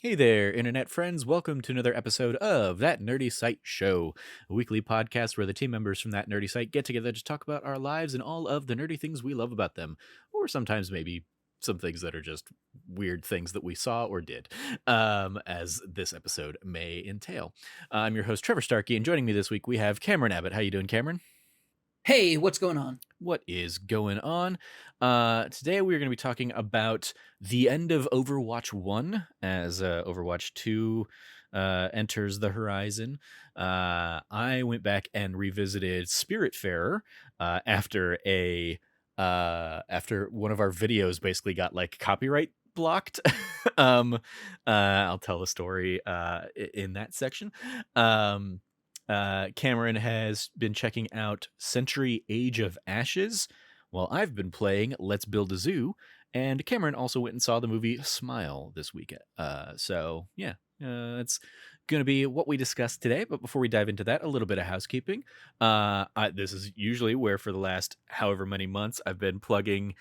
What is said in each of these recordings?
Hey there, internet friends. Welcome to another episode of That Nerdy Site Show, a weekly podcast where the team members from that nerdy site get together to talk about our lives and all of the nerdy things we love about them, or sometimes maybe some things that are just weird things that we saw or did, as this episode may entail. I'm your host, Trevor Starkey, and joining me this week we have Cameron Abbott. How you doing, Cameron? Hey, what's going on? What is going on? Today we're going to be talking about the end of Overwatch 1 as Overwatch 2 enters the horizon. I went back and revisited Spiritfarer after after one of our videos basically got like copyright blocked. I'll tell the story in that section. Cameron has been checking out Century Age of Ashes, while I've been playing Let's Build a Zoo, and Cameron also went and saw the movie Smile this weekend. It's going to be what we discussed today. But before we dive into that, a little bit of housekeeping. This is usually where for the last however many months I've been plugging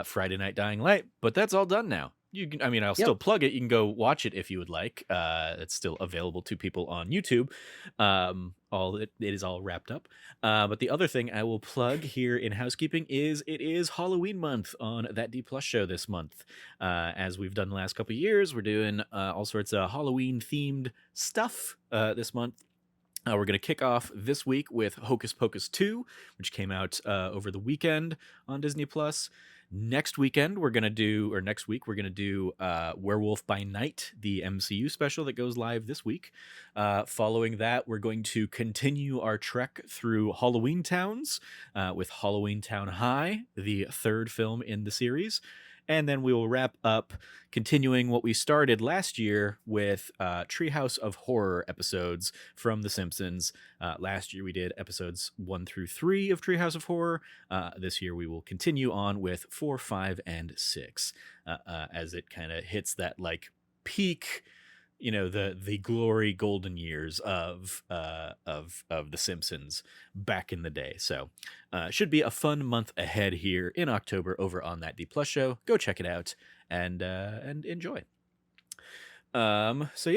Friday Night Dying Light, but that's all done now. I'll still plug it. You can go watch it if you would like. It's still available to people on YouTube. It is all wrapped up. But the other thing I will plug here in housekeeping is it is Halloween month on That D Plus show this month. As we've done the last couple of years, we're doing all sorts of Halloween themed stuff this month. We're going to kick off this week with Hocus Pocus 2, which came out over the weekend on Disney Plus. Next week we're going to do Werewolf by Night, the MCU special that goes live this week. Following that, we're going to continue our trek through Halloween Towns with Halloween Town High, the third film in the series. And then we will wrap up continuing what we started last year with Treehouse of Horror episodes from The Simpsons. Last year we did episodes 1 through 3 of Treehouse of Horror. This year we will continue on with 4, 5, and 6 as it kind of hits that like peak, the glory golden years of The Simpsons back in the day. So should be a fun month ahead here in October over on That D Plus show. Go check it out and enjoy. Cameron,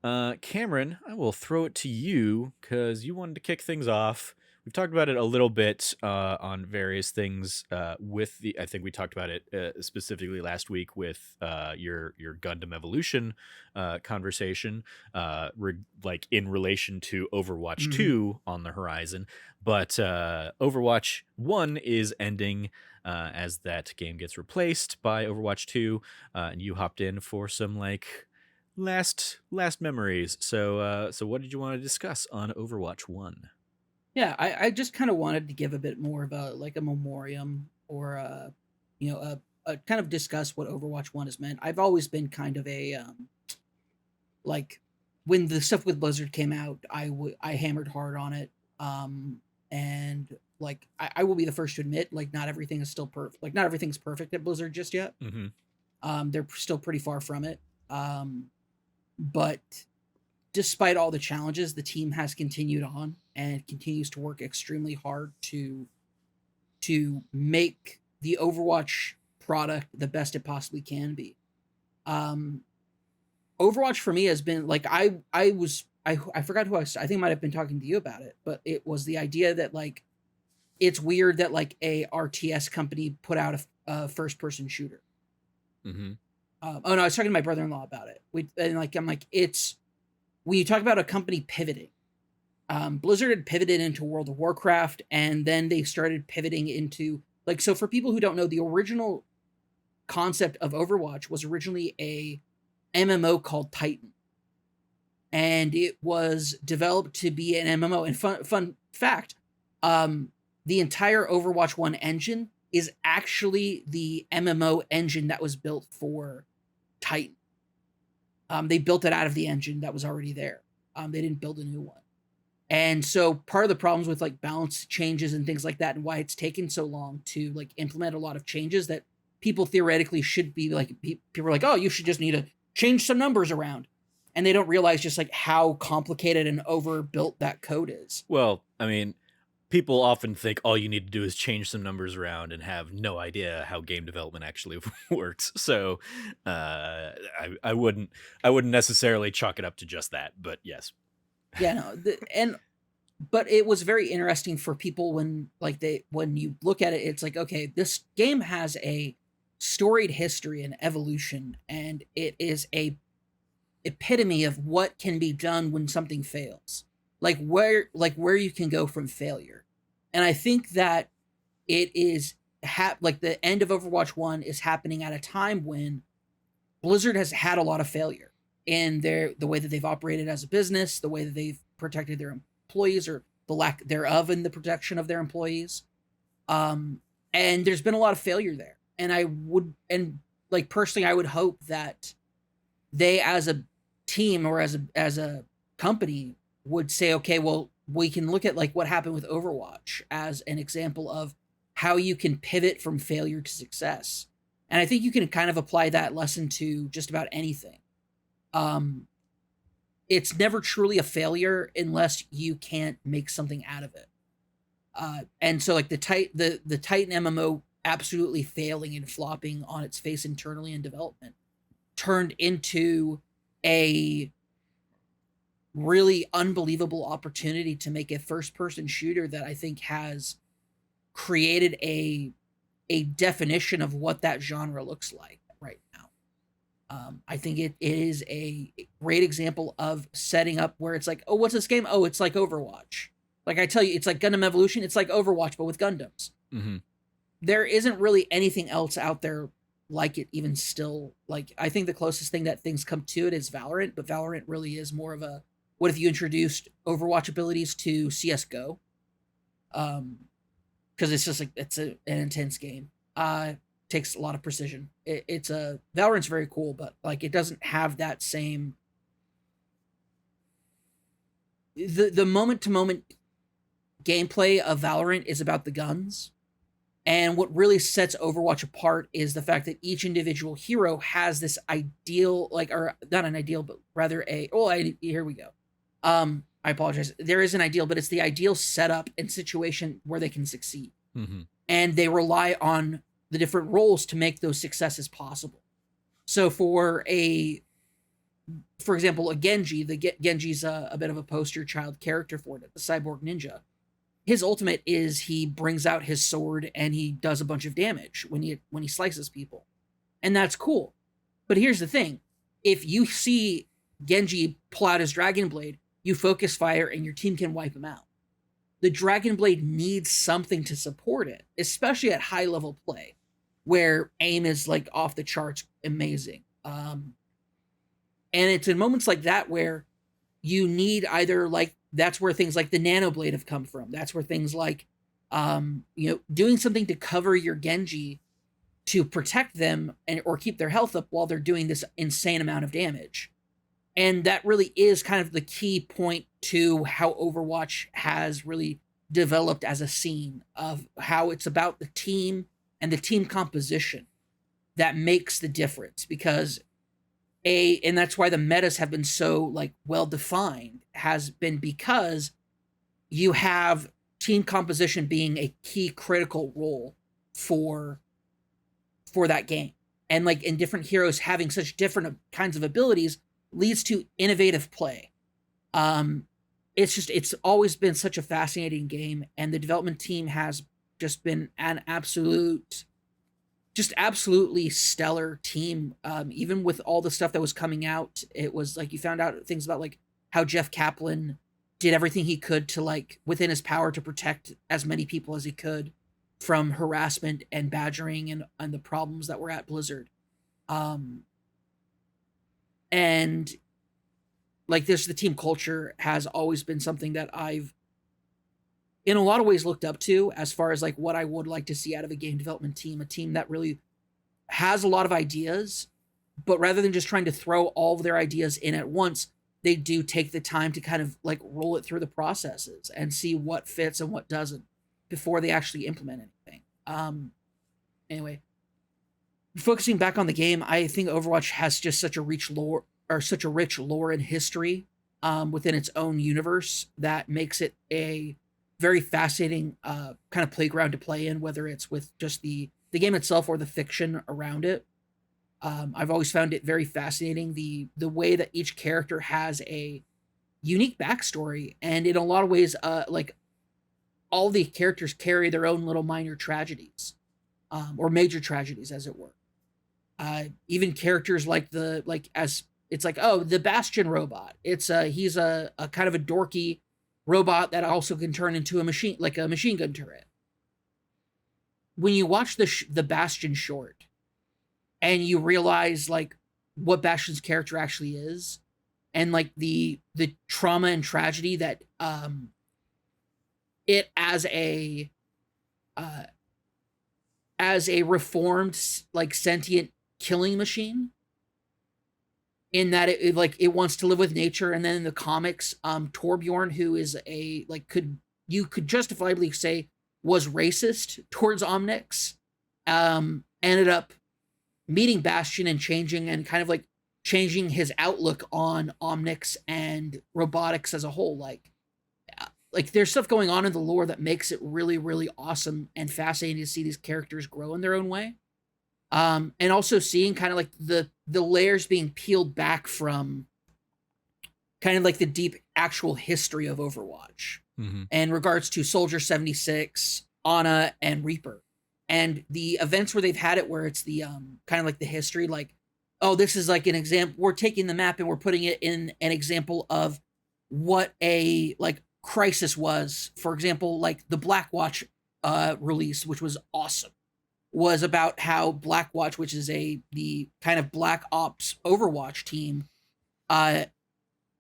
I will throw it to you because you wanted to kick things off. We've talked about it a little bit on various things I think we talked about it specifically last week with your Gundam Evolution conversation, in relation to Overwatch 2 on the horizon. But Overwatch 1 is ending as that game gets replaced by Overwatch 2, and you hopped in for some last memories. So what did you want to discuss on Overwatch 1? Yeah, I just kind of wanted to give a bit more of a memoriam or a kind of discuss what Overwatch 1 has meant. I've always been kind of a when the stuff with Blizzard came out, I hammered hard on it. And I will be the first to admit, not everything is still perfect. Not everything's perfect at Blizzard just yet. Mm-hmm. They're still pretty far from it. But despite all the challenges, the team has continued on and continues to work extremely hard to make the Overwatch product the best it possibly can be. Overwatch for me has been I forgot who I think I might have been talking to you about it, but it was the idea that it's weird that a RTS company put out a first person shooter. Mm-hmm. Oh no, I was talking to my brother-in-law about it. It's when you talk about a company pivoting. Blizzard had pivoted into World of Warcraft, and then they started pivoting into so for people who don't know, the original concept of Overwatch was originally a MMO called Titan, and it was developed to be an MMO. And fun fact, the entire Overwatch 1 engine is actually the MMO engine that was built for Titan. They built it out of the engine that was already there. They didn't build a new one. And so part of the problems with balance changes and things like that, and why it's taken so long to implement a lot of changes that people theoretically should be people are oh, you should just need to change some numbers around. And they don't realize just how complicated and overbuilt that code is. Well, I mean, people often think all you need to do is change some numbers around and have no idea how game development actually works. So, I wouldn't necessarily chalk it up to just that, but yes. Yeah, no, but it was very interesting for people when when you look at it, it's like, okay, this game has a storied history and evolution, and it is a epitome of what can be done when something fails. Like where you can go from failure. And I think that it is like the end of Overwatch 1 is happening at a time when Blizzard has had a lot of failure in the way that they've operated as a business, the way that they've protected their employees or the lack thereof in the protection of their employees. And there's been a lot of failure there. And like personally, I would hope that they as a team or as a company would say, okay, well, we can look at like what happened with Overwatch as an example of how you can pivot from failure to success. And I think you can kind of apply that lesson to just about anything. Um, it's never truly a failure unless you can't make something out of it. And so like the Titan MMO absolutely failing and flopping on its face internally in development turned into a really unbelievable opportunity to make a first person shooter that I think has created a definition of what that genre looks like right now. I think it is a great example of setting up where it's like, oh, what's this game? Oh, it's like Overwatch. Like I tell you, it's like Gundam Evolution. It's like Overwatch, but with Gundams. Mm-hmm. There isn't really anything else out there like it, even still. Like, I think the closest thing that things come to it is Valorant, but Valorant really is more of a, what if you introduced Overwatch abilities to CSGO? Because it's just like, an intense game. Takes a lot of precision. It's a Valorant's very cool, but like it doesn't have that same the moment to moment gameplay of Valorant is about the guns. And what really sets Overwatch apart is the fact that each individual hero has this ideal, like, or not an ideal, but rather here we go. I apologize. There is an ideal, but it's the ideal setup and situation where they can succeed. Mm-hmm. And they rely on the different roles to make those successes possible. So for example, a Genji, Genji's a bit of a poster child character for it, the cyborg ninja. His ultimate is he brings out his sword and he does a bunch of damage when he slices people. And that's cool. But here's the thing. If you see Genji pull out his Dragon Blade, you focus fire and your team can wipe him out. The Dragon Blade needs something to support it, especially at high level play, where aim is like off the charts amazing. And it's in moments like that where you need either like, that's where things like the Nano Blade have come from. That's where things like, doing something to cover your Genji to protect them or keep their health up while they're doing this insane amount of damage. And that really is kind of the key point to how Overwatch has really developed as a scene of how it's about the team and the team composition that makes the difference. Because and that's why the metas have been so like well defined, has been because you have team composition being a key critical role for that game. And like in different heroes having such different kinds of abilities leads to innovative play. It's always been such a fascinating game, and the development team has just been an absolutely stellar team. Even with all the stuff that was coming out, it was like you found out things about like how Jeff Kaplan did everything he could to like within his power to protect as many people as he could from harassment and badgering and the problems that were at Blizzard. And like this, the team culture has always been something that I've in a lot of ways looked up to as far as like what I would like to see out of a game development team, a team that really has a lot of ideas, but rather than just trying to throw all of their ideas in at once, they do take the time to kind of like roll it through the processes and see what fits and what doesn't before they actually implement anything. Anyway, focusing back on the game, I think Overwatch has just such a rich lore and history within its own universe that makes it a very fascinating kind of playground to play in, whether it's with just the game itself or the fiction around it. I've always found it very fascinating, the way that each character has a unique backstory, and in a lot of ways, like all the characters carry their own little minor tragedies, or major tragedies, as it were. Even characters like as it's like, oh, the Bastion robot. He's a kind of a dorky robot that also can turn into a machine, like a machine gun turret. When you watch the Bastion short and you realize like what Bastion's character actually is, and like the trauma and tragedy that it uh as a reformed like sentient killing machine, in that it wants to live with nature. And then in the comics, Torbjorn, who is a like could justifiably say was racist towards Omnics, ended up meeting Bastion and changing his outlook on Omnics and robotics as a whole. Like there's stuff going on in the lore that makes it really, really awesome and fascinating to see these characters grow in their own way. And also seeing kind of like the layers being peeled back from kind of like the deep actual history of Overwatch, in regards to Soldier 76, Ana, and Reaper, and the events where they've had it, where it's the kind of like the history, like, oh, this is like an example. We're taking the map and we're putting it in an example of what a like crisis was. For example, like the Blackwatch release, which was awesome, was about how Blackwatch, which is the kind of Black Ops Overwatch team,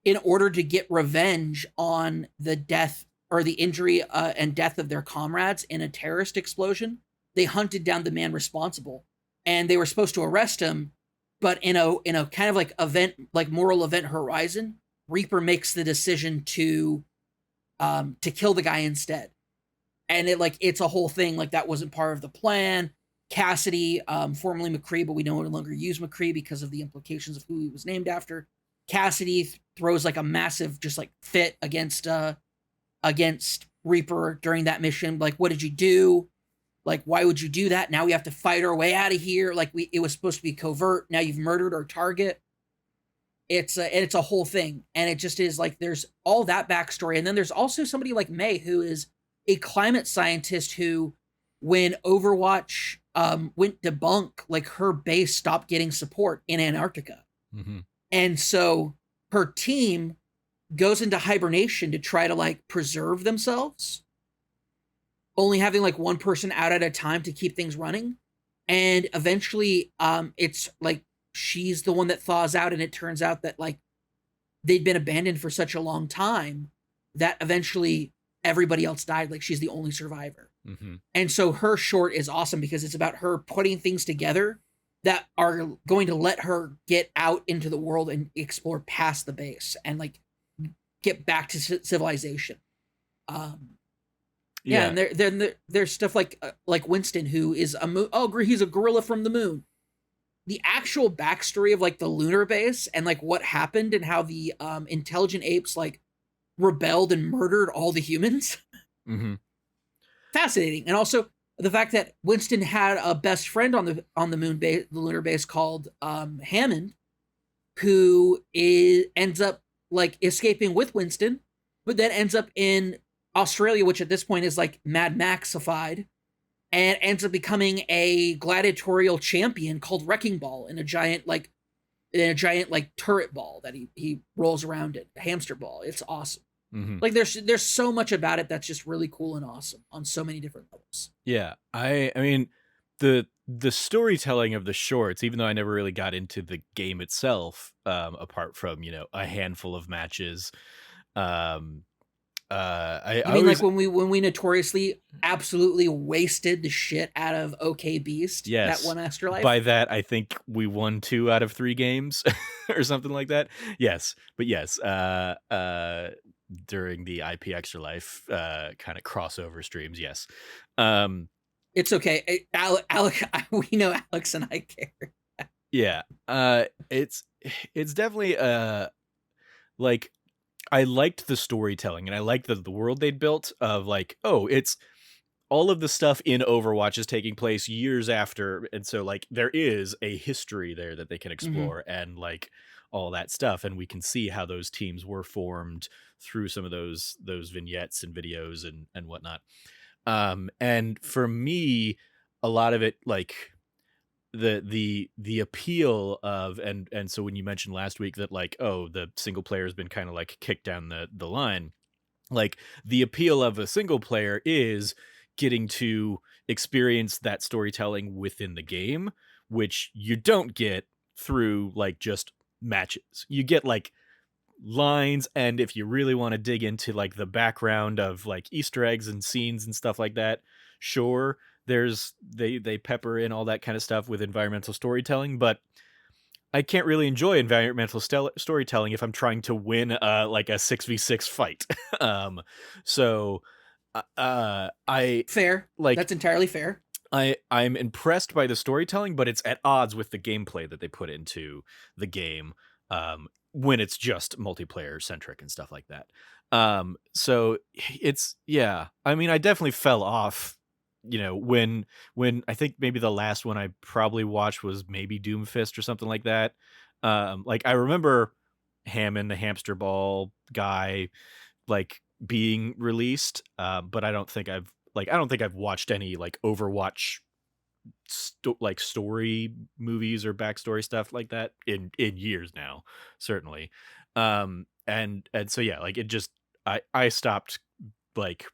in order to get revenge on the death or the injury and death of their comrades in a terrorist explosion, they hunted down the man responsible, and they were supposed to arrest him. But in a kind of like event, like moral event horizon, Reaper makes the decision to kill the guy instead. And it's a whole thing. Like, that wasn't part of the plan. Cassidy, formerly McCree, but we no longer use McCree because of the implications of who he was named after. Cassidy throws like a massive just like fit against Reaper during that mission. Like, what did you do? Like, why would you do that? Now we have to fight our way out of here. Like, it was supposed to be covert. Now you've murdered our target. It's a whole thing. And it just is like, there's all that backstory. And then there's also somebody like May, who is a climate scientist who, when Overwatch went debunk, like, her base stopped getting support in Antarctica. Mm-hmm. And so her team goes into hibernation to try to like preserve themselves, only having like one person out at a time to keep things running. And eventually it's like she's the one that thaws out, and it turns out that like they'd been abandoned for such a long time that eventually everybody else died. Like, she's the only survivor. Mm-hmm. And so her short is awesome because it's about her putting things together that are going to let her get out into the world and explore past the base and like get back to civilization. Yeah, and there's stuff like Winston, who is he's a gorilla from the moon. The actual backstory of like the lunar base and like what happened and how the intelligent apes like rebelled and murdered all the humans. Mm-hmm. Fascinating. And also the fact that Winston had a best friend on the moon base, the lunar base, called Hammond, who ends up like escaping with Winston, but then ends up in Australia, which at this point is like Mad Maxified, and ends up becoming a gladiatorial champion called Wrecking Ball in a giant like turret ball that he rolls around in, a hamster ball. It's awesome. Mm-hmm. Like, there's so much about it that's just really cool and awesome on so many different levels. Yeah, I mean, the storytelling of the shorts, even though I never really got into the game itself, apart from, you know, a handful of matches. I mean, always, like when we notoriously absolutely wasted the shit out of OK Beast, yes, that one Afterlife. By that, I think we won 2 out of 3 games or something like that. Yes, but yes, during the IP Extra Life kind of crossover streams, yes. It's okay, Alec. We know Alex and I care. Yeah, it's definitely like I liked the storytelling, and I liked the world they'd built of like, oh, it's all of the stuff in Overwatch is taking place years after, and so, like, there is a history there that they can Mhm. explore and, like, all that stuff, and we can see how those teams were formed through some of those vignettes and videos and whatnot. And for me, a lot of it, like, the appeal of and so when you mentioned last week that, like, oh, the single player has been kinda, like, kicked down the line, like, the appeal of a single player is getting to experience that storytelling within the game, which you don't get through, like, just matches. You get, like, lines, and if you really wanna dig into, like, the background of, like, Easter eggs and scenes and stuff like that, sure, they pepper in all that kinda stuff with environmental storytelling, but I can't really enjoy environmental storytelling if I'm trying to win, like, a 6v6 fight. Um, so, I Fair. like, That's entirely fair. I'm impressed by the storytelling, but it's at odds with the gameplay that they put into the game, when it's just multiplayer centric and stuff like that. So it's yeah, I mean, I definitely fell off, when I think maybe the last one I probably watched was maybe Doomfist or something like that. Like, I remember Hammond, the hamster ball guy, like, being released, but I don't think I've watched any, like, Overwatch like, story movies or backstory stuff like that in years now, certainly. And so, yeah, like, it just I stopped, like,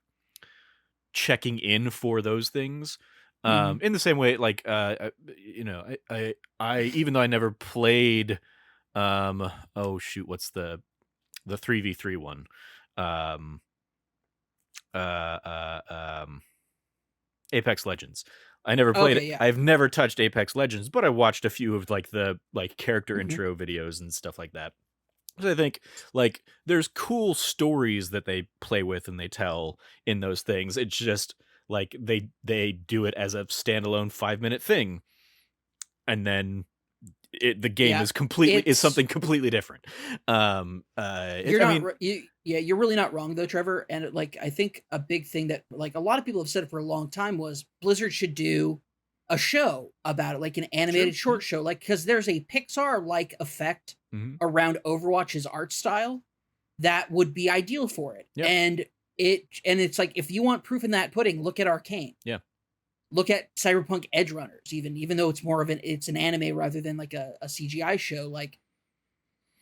checking in for those things, Mhm. in the same way, like, I even though I never played, oh, shoot, what's the 3v3 one? Um, uh, uh, um Apex Legends. I never played it. Okay, yeah. I've never touched Apex Legends, but I watched a few of, like, the, like, character Mhm. intro videos and stuff like that. So I think, like, there's cool stories that they play with and they tell in those things. It's just, like, they do it as a standalone 5-minute thing, and then the game Yeah. is It's something completely different. It You're I not mean, r you yeah, you're really not wrong though, Trevor, and, like, I think a big thing that, like, a lot of people have said for a long time was Blizzard should do a show about it, like an sure, animated yeah, short show, like because there's a Pixar-like effect mhm, around Overwatch's art style that would be ideal for it, yep, and it's like, if you want proof in that pudding, look at Arcane. yeah, Look at Cyberpunk Edge Runners, even though it's more of an anime rather than like a CGI show, like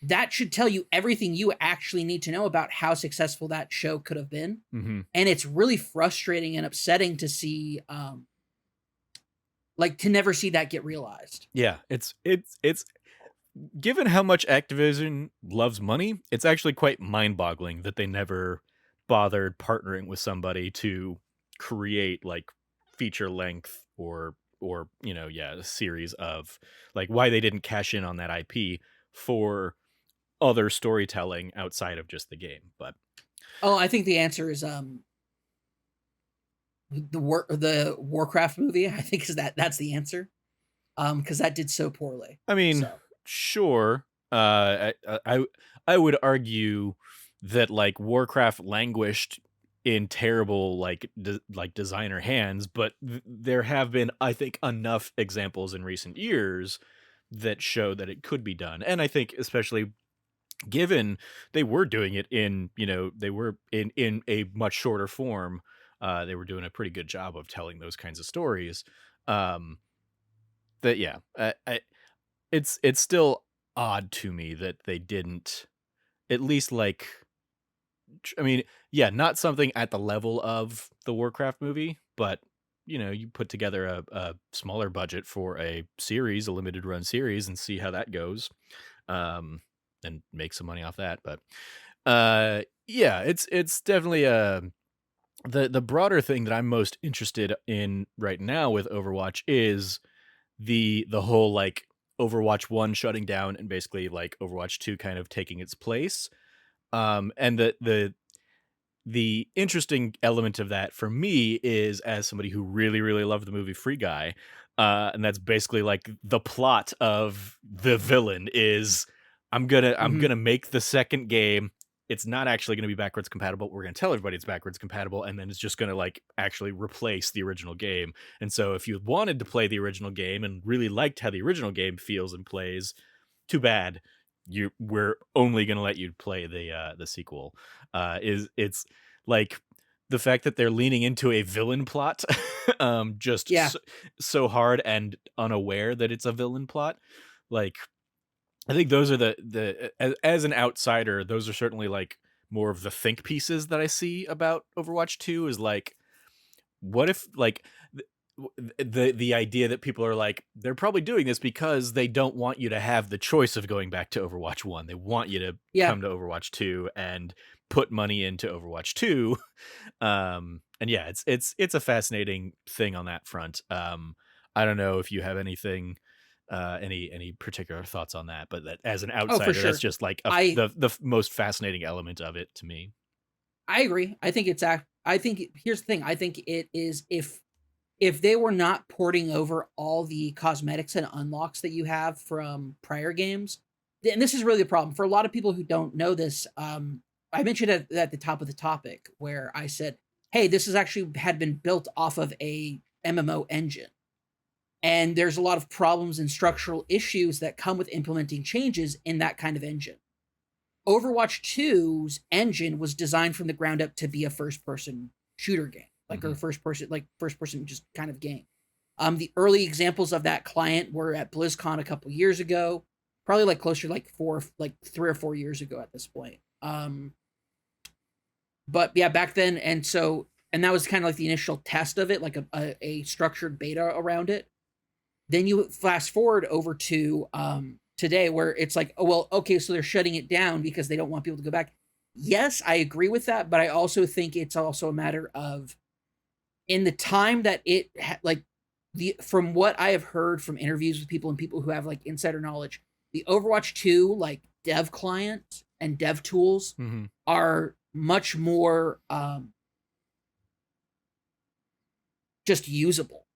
that should tell you everything you actually need to know about how successful that show could have been. mhm, And it's really frustrating and upsetting to see, like to never see that get realized. yeah, it's given how much Activision loves money, it's actually quite mind-boggling that they never bothered partnering with somebody to create, like, feature length or, yeah, a series of, like, why they didn't cash in on that IP for other storytelling outside of just the game, but Oh, I think the answer is the Warcraft movie. I think is that's the answer. Because that did so poorly. I mean, So sure. I would argue that, like, Warcraft languished in terrible, like, designer hands, but there have been, I think, enough examples in recent years that show that it could be done. And I think especially given they were doing it in, they were in a much shorter form, they were doing a pretty good job of telling those kinds of stories. Um, that yeah, it's still odd to me that they didn't at least, like, I mean, yeah, not something at the level of the Warcraft movie, but, you put together a smaller budget for a series, a limited run series, and see how that goes, um, and make some money off that. But, yeah, it's definitely the broader thing that I'm most interested in right now with Overwatch is the whole, like, Overwatch 1 shutting down and basically, like, Overwatch 2 kind of taking its place. And the interesting element of that for me is, as somebody who really, really loved the movie Free Guy, and that's basically, like, the plot of the villain is, I'm mhm. gonna make the second game. it's not actually going to be backwards compatible. We're going to tell everybody it's backwards compatible, and then it's just going to like actually replace the original game. And so if you wanted to play the original game and really liked how the original game feels and plays, too bad. We're only going to let you play the sequel. Is it's like the fact that they're leaning into a villain plot, just Yeah. so hard and unaware that it's a villain plot. Like, I think those are as an outsider, those are certainly like more of the think pieces that I see about Overwatch 2 is like, what if like the idea that people are like, they're probably doing this because they don't want you to have the choice of going back to Overwatch 1. They want you to Yeah. come to Overwatch 2 and put money into Overwatch 2. And yeah, it's a fascinating thing on that front. I don't know if you have anything any particular thoughts on that, but that as an Oh, for outsider, that's sure. just like I most fascinating element of it to me. I agree. I think I think here's the thing. I think it is if they were not porting over all the cosmetics and unlocks that you have from prior games, and this is really the problem for a lot of people who don't know this. I mentioned at the top of the topic where I said, "Hey, this is actually had been built off of a MMO engine." And there's a lot of problems and structural issues that come with implementing changes in that kind of engine. Overwatch 2's engine was designed from the ground up to be a first person shooter game, like or Mhm. first person just kind of game. The early examples of that client were at BlizzCon a couple years ago, probably like closer to like 3 or 4 years ago at this point. But yeah, back then, and that was kind of like the initial test of it, like a structured beta around it. Then you fast forward over to today where it's like, oh, well, okay, so they're shutting it down because they don't want people to go back. Yes, I agree with that, but I also think it's also a matter of in the time that like the from what I have heard from interviews with people and people who have like insider knowledge, the Overwatch 2 like dev client and dev tools Mhm. are much more just usable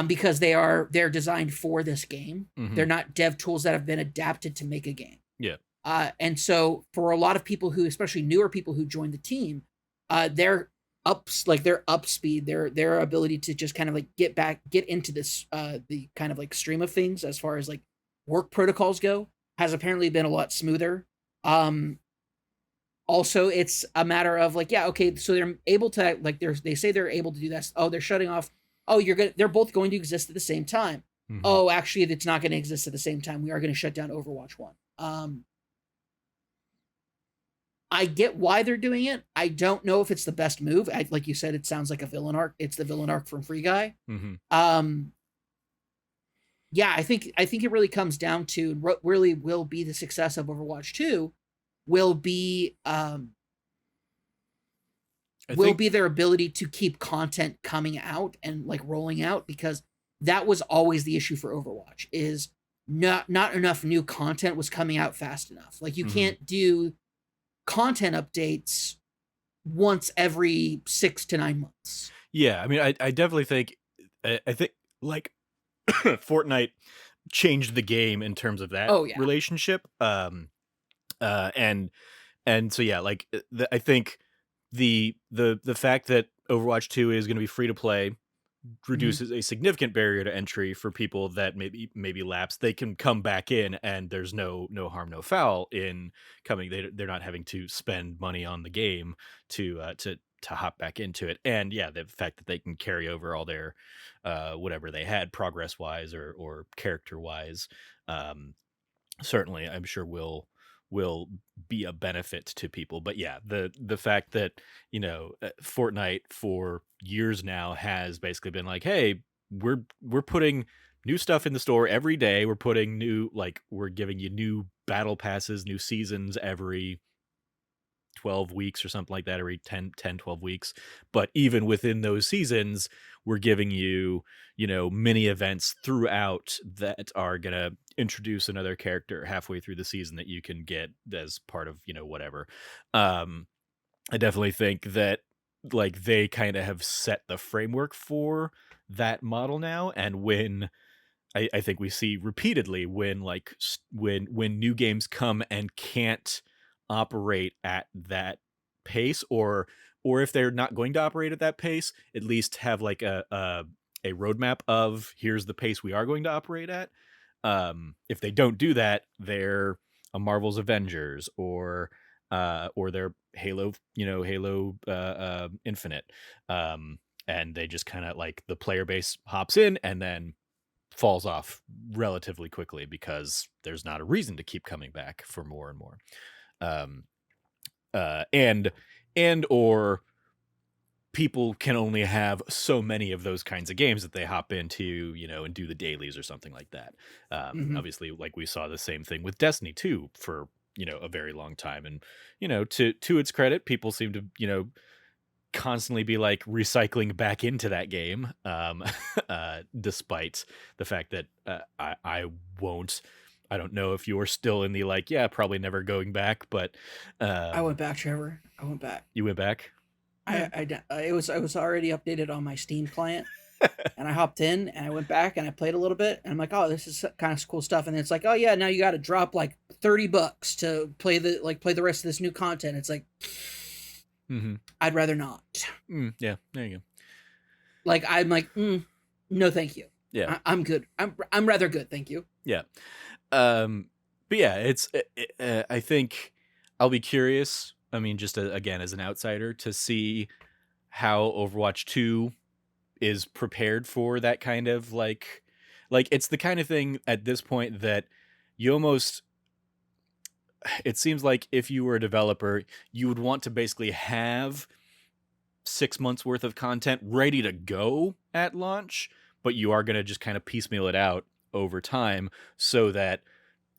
because they're designed for this game. They're Mhm. not dev tools that have been adapted to make a game. Yeah. And so for a lot of people who, especially newer people who join the team, their up speed, their ability to just kind of like get into this the kind of like stream of things as far as like work protocols go, has apparently been a lot smoother. Um, Also, it's a matter of like, yeah, okay, so they're able to like they say they're able to do this. Oh, they're shutting off. Oh, they're both going to exist at the same time. Mhm. Oh, actually, it's not going to exist at the same time. We are going to shut down Overwatch 1. I get why they're doing it. I don't know if it's the best move. Like you said, it sounds like a villain arc. It's the villain arc from Free Guy. Mhm. Um, yeah, I think it really comes down to what really will be the success of Overwatch 2 will be I think their ability to keep content coming out and like rolling out because that was always the issue for Overwatch is not enough new content was coming out fast enough. Like you Mhm. can't do content updates once every 6 to 9 months. Yeah, I mean, I definitely think I think like Fortnite changed the game in terms of that Oh yeah. relationship. Uh, and and so yeah, like I think the fact that Overwatch 2 is going to be free to play Hmm. reduces a significant barrier to entry for people that maybe lapse. They can come back in, and there's no harm, no foul in coming. They're not having to spend money on the game to hop back into it. And yeah, the fact that they can carry over all their whatever they had progress wise or character wise, um, certainly I'm sure will be a benefit to people. But yeah, the fact that Fortnite for years now has basically been like, hey, we're putting new stuff in the store every day. We're putting we're giving you new battle passes, new seasons every 12 weeks or something like that, every 12 weeks. But even within those seasons, we're giving you, mini events throughout that are going to introduce another character halfway through the season that you can get as part of, whatever. Um, I definitely think that like they kind of have set the framework for that model now. And when I think we see repeatedly when like when new games come and can't operate at that pace, or if they're not going to operate at that pace, at least have like a roadmap of here's the pace we are going to operate at. If they don't do that, they're a Marvel's Avengers, or they're Halo, Halo Infinite. And they just kind of like the player base hops in and then falls off relatively quickly because there's not a reason to keep coming back for more and more. Um, and or people can only have so many of those kinds of games that they hop into, and do the dailies or something like that. Mhm. Obviously, like we saw the same thing with Destiny 2 for, a very long time. And, to its credit, people seem to, constantly be like recycling back into that game, despite the fact that I won't. I don't know if you're still in the like, yeah, probably never going back, but I um, went back, Trevor. I went back. you went back. Yeah. I was already updated on my Steam client, and I hopped in and I went back and I played a little bit, and I'm like, oh, this is kind of cool stuff. And then it's like, oh yeah, now you got to drop like $30 to play the rest of this new content. It's like, Mm-hmm. I'd rather not. Yeah, there you go. Like I'm like, no, thank you. Yeah, I'm good. I'm rather good, thank you. yeah. But yeah, I think I'll be curious. I mean, just again as an outsider to see how Overwatch 2 is prepared for that kind of like it's the kind of thing at this point that you almost it seems like if you were a developer, you would want to basically have 6 months worth of content ready to go at launch, but you are going to just kind of piecemeal it out over time so that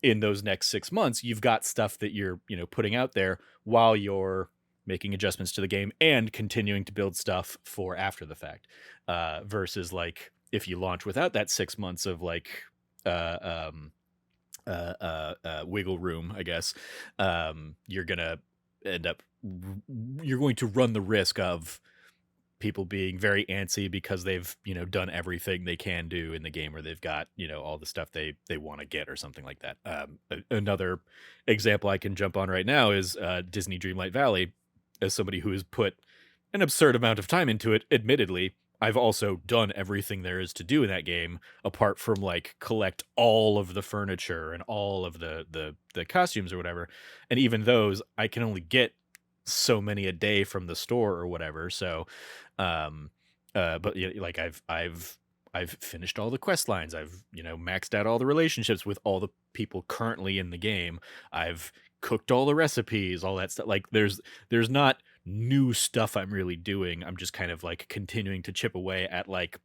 in those next 6 months, you've got stuff that you're, putting out there while you're making adjustments to the game and continuing to build stuff for after the fact. Versus like if you launch without that 6 months of like, wiggle room, I guess, you're gonna end up you're going to run the risk of people being very antsy because they've done everything they can do in the game, or they've got all the stuff they want to get or something like that. Another example I can jump on right now is Disney Dreamlight Valley. As somebody who has put an absurd amount of time into it, admittedly, I've also done everything there is to do in that game, apart from like collect all of the furniture and all of the costumes or whatever. And even those, I can only get so many a day from the store or whatever. So, um, but like I've finished all the quest lines. I've maxed out all the relationships with all the people currently in the game. I've cooked all the recipes, all that stuff. Like there's not new stuff I'm really doing. I'm just kind of like continuing to chip away at like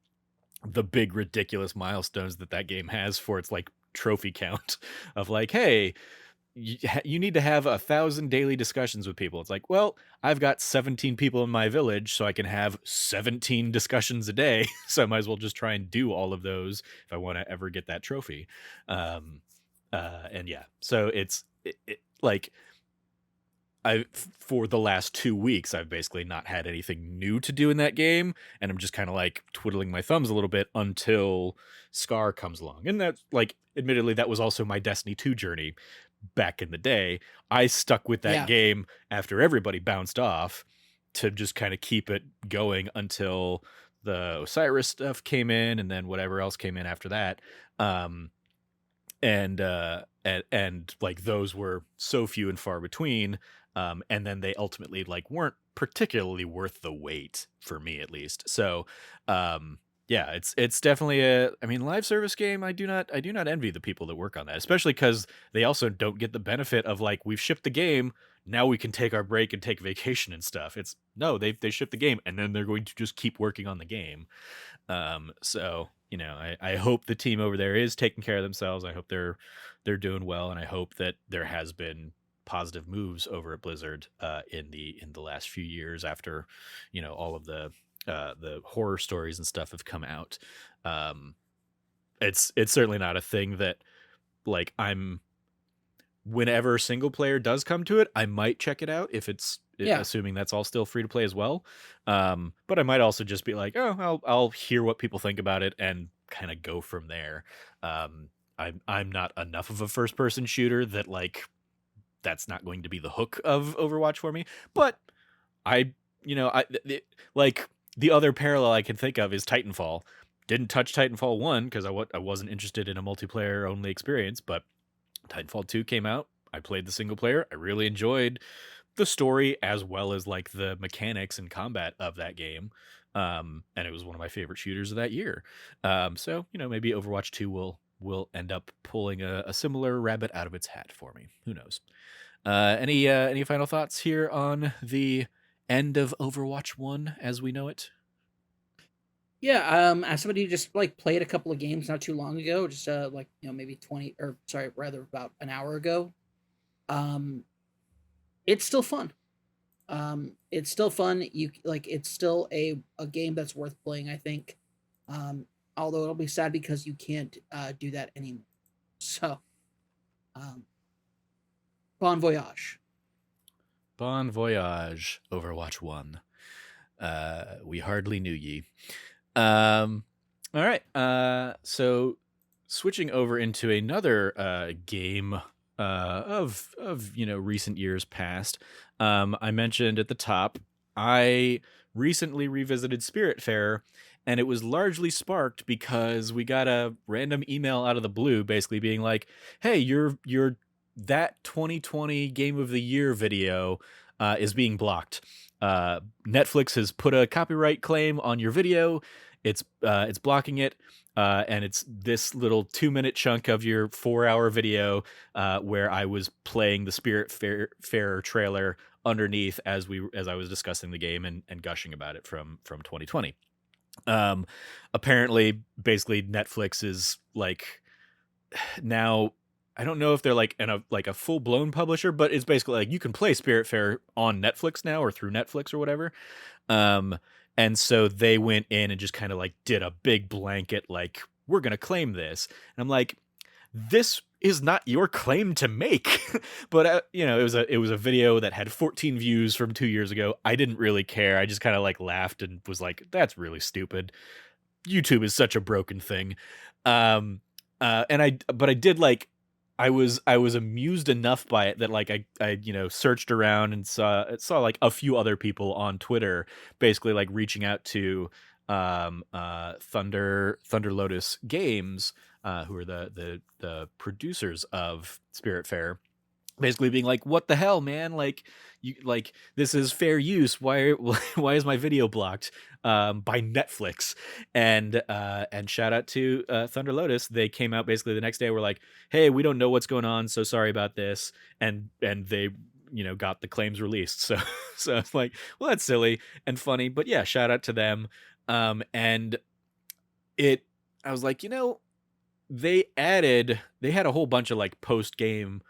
the big ridiculous milestones that game has for its like trophy count of like, hey, you need to have 1,000 daily discussions with people. It's like, well, I've got 17 people in my village, so I can have 17 discussions a day. So I might as well just try and do all of those if I want to ever get that trophy. And yeah, so it's like I for the last 2 weeks, I've basically not had anything new to do in that game, and I'm just kind of like twiddling my thumbs a little bit until Scar comes along. And that's like, admittedly, that was also my Destiny 2 journey back in the day. I stuck with that Yeah. game after everybody bounced off to just kind of keep it going until the Osiris stuff came in, and then whatever else came in after that. And like those were so few and far between, and then they ultimately like weren't particularly worth the wait for me, at least. So yeah, it's definitely I mean, live service game, I do not envy the people that work on that, especially because they also don't get the benefit of like, we've shipped the game, now we can take our break and take vacation and stuff. It's no, they ship the game and then they're going to just keep working on the game. So I hope the team over there is taking care of themselves. I hope they're doing well, and I hope that there has been positive moves over at Blizzard in the last few years after all of the horror stories and stuff have come out. It's certainly not a thing that like whenever single player does come to it, I might check it out if it's Yeah. assuming that's all still free to play as well. But I might also just be like, oh, I'll hear what people think about it and kind of go from there. I'm not enough of a first person shooter that like that's not going to be the hook of Overwatch for me. But I, you know, like the other parallel I can think of is Titanfall. Didn't touch Titanfall 1 because I wasn't interested in a multiplayer only experience, but Titanfall 2 came out. I played the single player. I really enjoyed the story as well as like the mechanics and combat of that game. And it was one of my favorite shooters of that year. So, maybe Overwatch 2 will end up pulling a similar rabbit out of its hat for me. Who knows? Any final thoughts here on the end of Overwatch 1 as we know it? Yeah, as somebody who just like played a couple of games not too long ago, just like maybe 20 or sorry, rather about an hour ago. Um, it's still fun. It's still fun. It's still a game that's worth playing, I think. Although it'll be sad because you can't do that anymore. So, um, bon voyage. Bon voyage, Overwatch 1. We hardly knew ye. Um, all right. So switching over into another game of recent years past. I mentioned at the top I recently revisited Spiritfarer, and it was largely sparked because we got a random email out of the blue, basically being like, "Hey, your that 2020 Game of the Year video is being blocked. Netflix has put a copyright claim on your video. It's blocking it, and it's this little 2-minute chunk of your 4-hour video where I was playing the Spiritfarer trailer underneath as I was discussing the game and gushing about it from 2020. Um, Apparently, basically, Netflix is like now. I don't know if they're like a full blown publisher, but it's basically like you can play Spiritfarer on Netflix now or through Netflix or whatever. Um, and so they went in and just kind of like did a big blanket, like, we're going to claim this. And I'm like, this is not your claim to make. But, it was a video that had 14 views from 2 years ago. I didn't really care. I just kind of like laughed and was like, that's really stupid. YouTube is such a broken thing. But I did like, I was amused enough by it that like I searched around and saw like a few other people on Twitter basically like reaching out to Thunder Lotus Games, who are the producers of Spiritfarer, basically being like, what the hell, man, like, you like, this is fair use, why why is my video blocked by Netflix? And shout out to Thunder Lotus. They came out basically the next day, were like, hey, we don't know what's going on, so sorry about this. And they got the claims released. So so it's like, well, that's silly and funny, but yeah, shout out to them. And it I was like, they had a whole bunch of like post game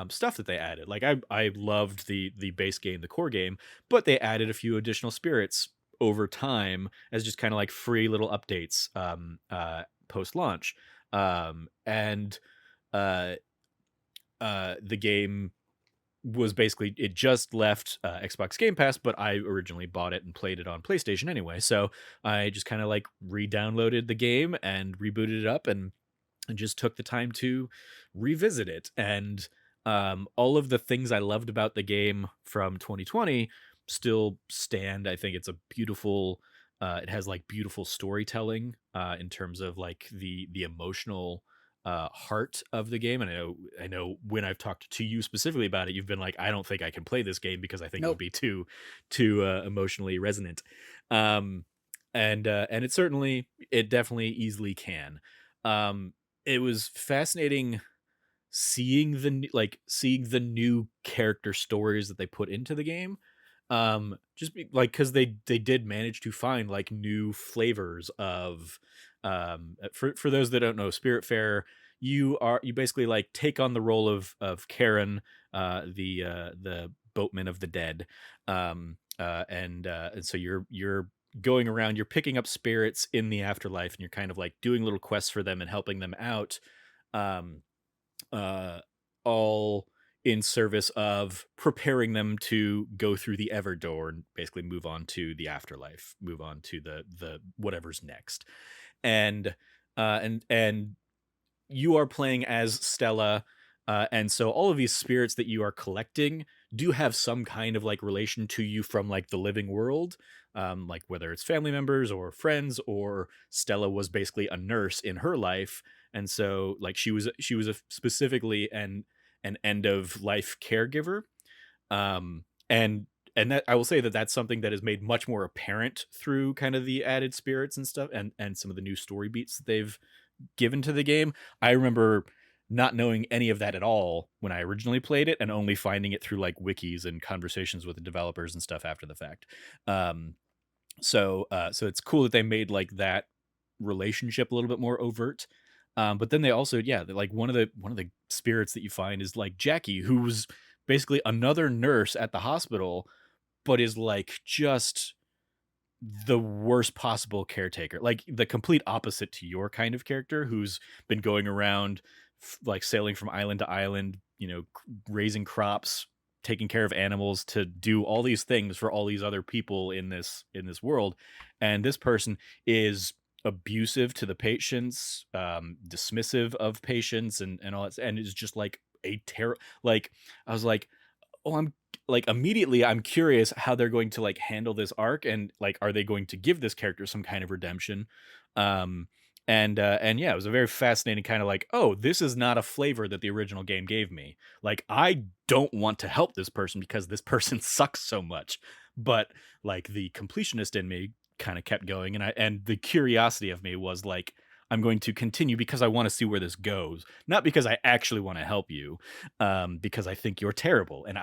stuff that they added. Like I loved the base game, the core game, but they added a few additional spirits over time as just kind of like free little updates post launch. And uh, The game was basically, it just left Xbox Game Pass, but I originally bought it and played it on PlayStation anyway. So I just kind of like re-downloaded the game and rebooted it up and just took the time to revisit it. And all of the things I loved about the game from 2020 still stand. I think it's a beautiful. It has like beautiful storytelling in terms of like the emotional heart of the game. And I know when I've talked to you specifically about it, you've been like, I don't think I can play this game because I think it would Nope. be too emotionally resonant. And it definitely easily can. It was fascinating seeing seeing the new character stories that they put into the game. Like, because they did manage to find like new flavors of for those that don't know, Spiritfarer, you basically like take on the role of Karen, the boatman of the dead. And so you're going around, you're picking up spirits in the afterlife, and you're kind of like doing little quests for them and helping them out. um uh, all in service of preparing them to go through the Ever Door and basically move on to the afterlife, move on to the whatever's next. And and you are playing as Stella, And so all of these spirits that you are collecting do have some kind of like relation to you from like the living world, like whether it's family members or friends, or Stella was basically a nurse in her life, and so like she was specifically an end of life caregiver, and that I will say that that's something that is made much more apparent through kind of the added spirits and stuff, and some of the new story beats that they've given to the game. I remember not knowing any of that at all when I originally played it, and only finding it through like wikis and conversations with the developers and stuff after the fact. Um, so it's cool that they made like that relationship a little bit more overt. But then they also, yeah, like one of the spirits that you find is like Jackie, who's basically another nurse at the hospital, but is like just the worst possible caretaker, like the complete opposite to your kind of character, who's been going around like sailing from island to island, raising crops, taking care of animals, to do all these things for all these other people in this world. And this person is abusive to the patients, dismissive of patients, and all that, and is just like a terror. Like I was like, oh, I'm like immediately I'm curious how they're going to like handle this arc, and like are they going to give this character some kind of redemption? Um and yeah, it was a very fascinating kind of like, oh, this is not a flavor that the original game gave me. Like I don't want to help this person because this person sucks so much. But like the completionist in me kind of kept going, and the curiosity of me was like, I'm going to continue because I want to see where this goes, not because I actually want to help you, because I think you're terrible, and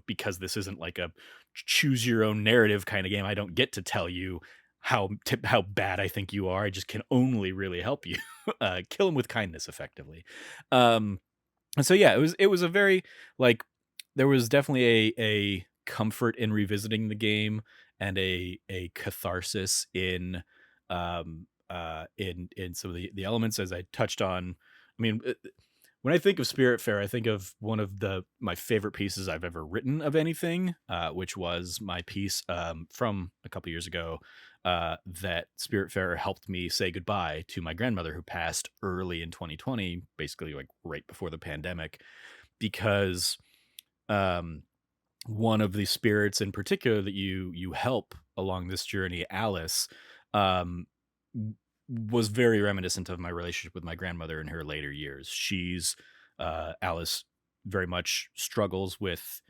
because this isn't like a choose your own narrative kind of game. I don't get to tell you how bad I think you are. I just can only really help you, kill him with kindness, effectively. Um, and so yeah, it was a very like there was definitely a comfort in revisiting the game, and a catharsis in some of the elements, as I touched on. I mean, when I think of Spiritfarer, I think of one of the my favorite pieces I've ever written of anything, which was my piece from a couple years ago, that Spiritfarer helped me say goodbye to my grandmother, who passed early in 2020, basically like right before the pandemic, because um, one of the spirits in particular that you help along this journey, Alice, um, was very reminiscent of my relationship with my grandmother in her later years. Alice very much struggles with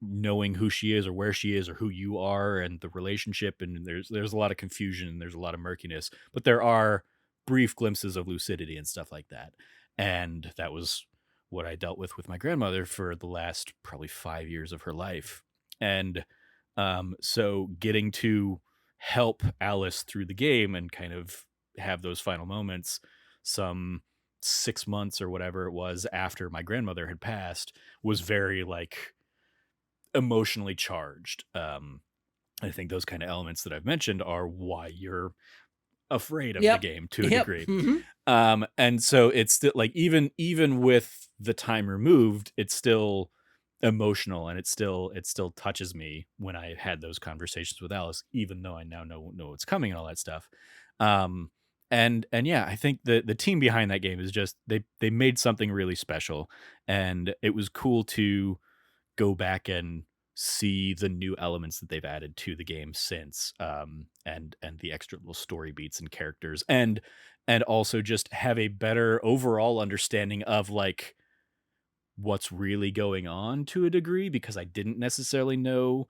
knowing who she is or where she is or who you are and the relationship, and there's a lot of confusion and there's a lot of murkiness, but there are brief glimpses of lucidity and stuff like that. And that was what I dealt with my grandmother for the last probably 5 years of her life. And so getting to help Alice through the game and kind of have those final moments some 6 months or whatever it was after my grandmother had passed was very like emotionally charged. I think those kind of elements that I've mentioned are why you're afraid of the Yep. game to a Yep. degree. Hmm. And so it's still like, even with the time removed, it's still emotional, and it still touches me when I had those conversations with Alice, even though I now know what's coming and all that stuff. Um, and yeah, I think the team behind that game is just they made something really special, and it was cool to go back and see the new elements that they've added to the game since, and the extra little story beats and characters, and also just have a better overall understanding of like what's really going on to a degree, because I didn't necessarily know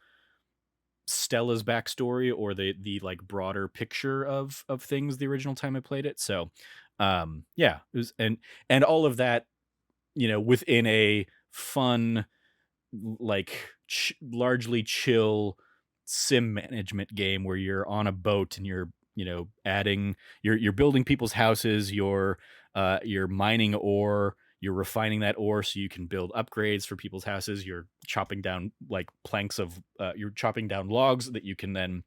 Stella's backstory or the like broader picture of things the original time I played it. So yeah, it was, and all of that, within a fun, like largely chill sim management game where you're on a boat and you're adding you're building people's houses, you're mining ore, you're refining that ore so you can build upgrades for people's houses, you're chopping down like planks of you're chopping down logs that you can then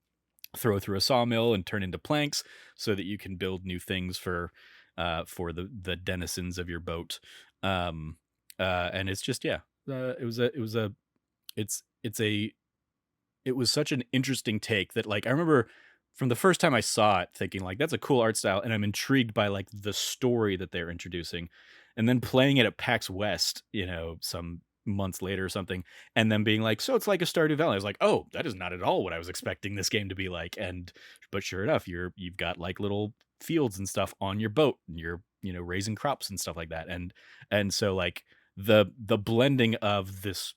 throw through a sawmill and turn into planks so that you can build new things for the denizens of your boat. And it's just, yeah, it's a it was such an interesting take that like I remember from the first time I saw it thinking like that's a cool art style, and I'm intrigued by like the story that they're introducing. and then playing it at PAX West, some months later or something, and then being like, "So it's like a Stardew Valley." I was like, "Oh, that is not at all what I was expecting this game to be like." And but sure enough, you've got like little fields and stuff on your boat, and you're raising crops and stuff like that, and so like the blending of this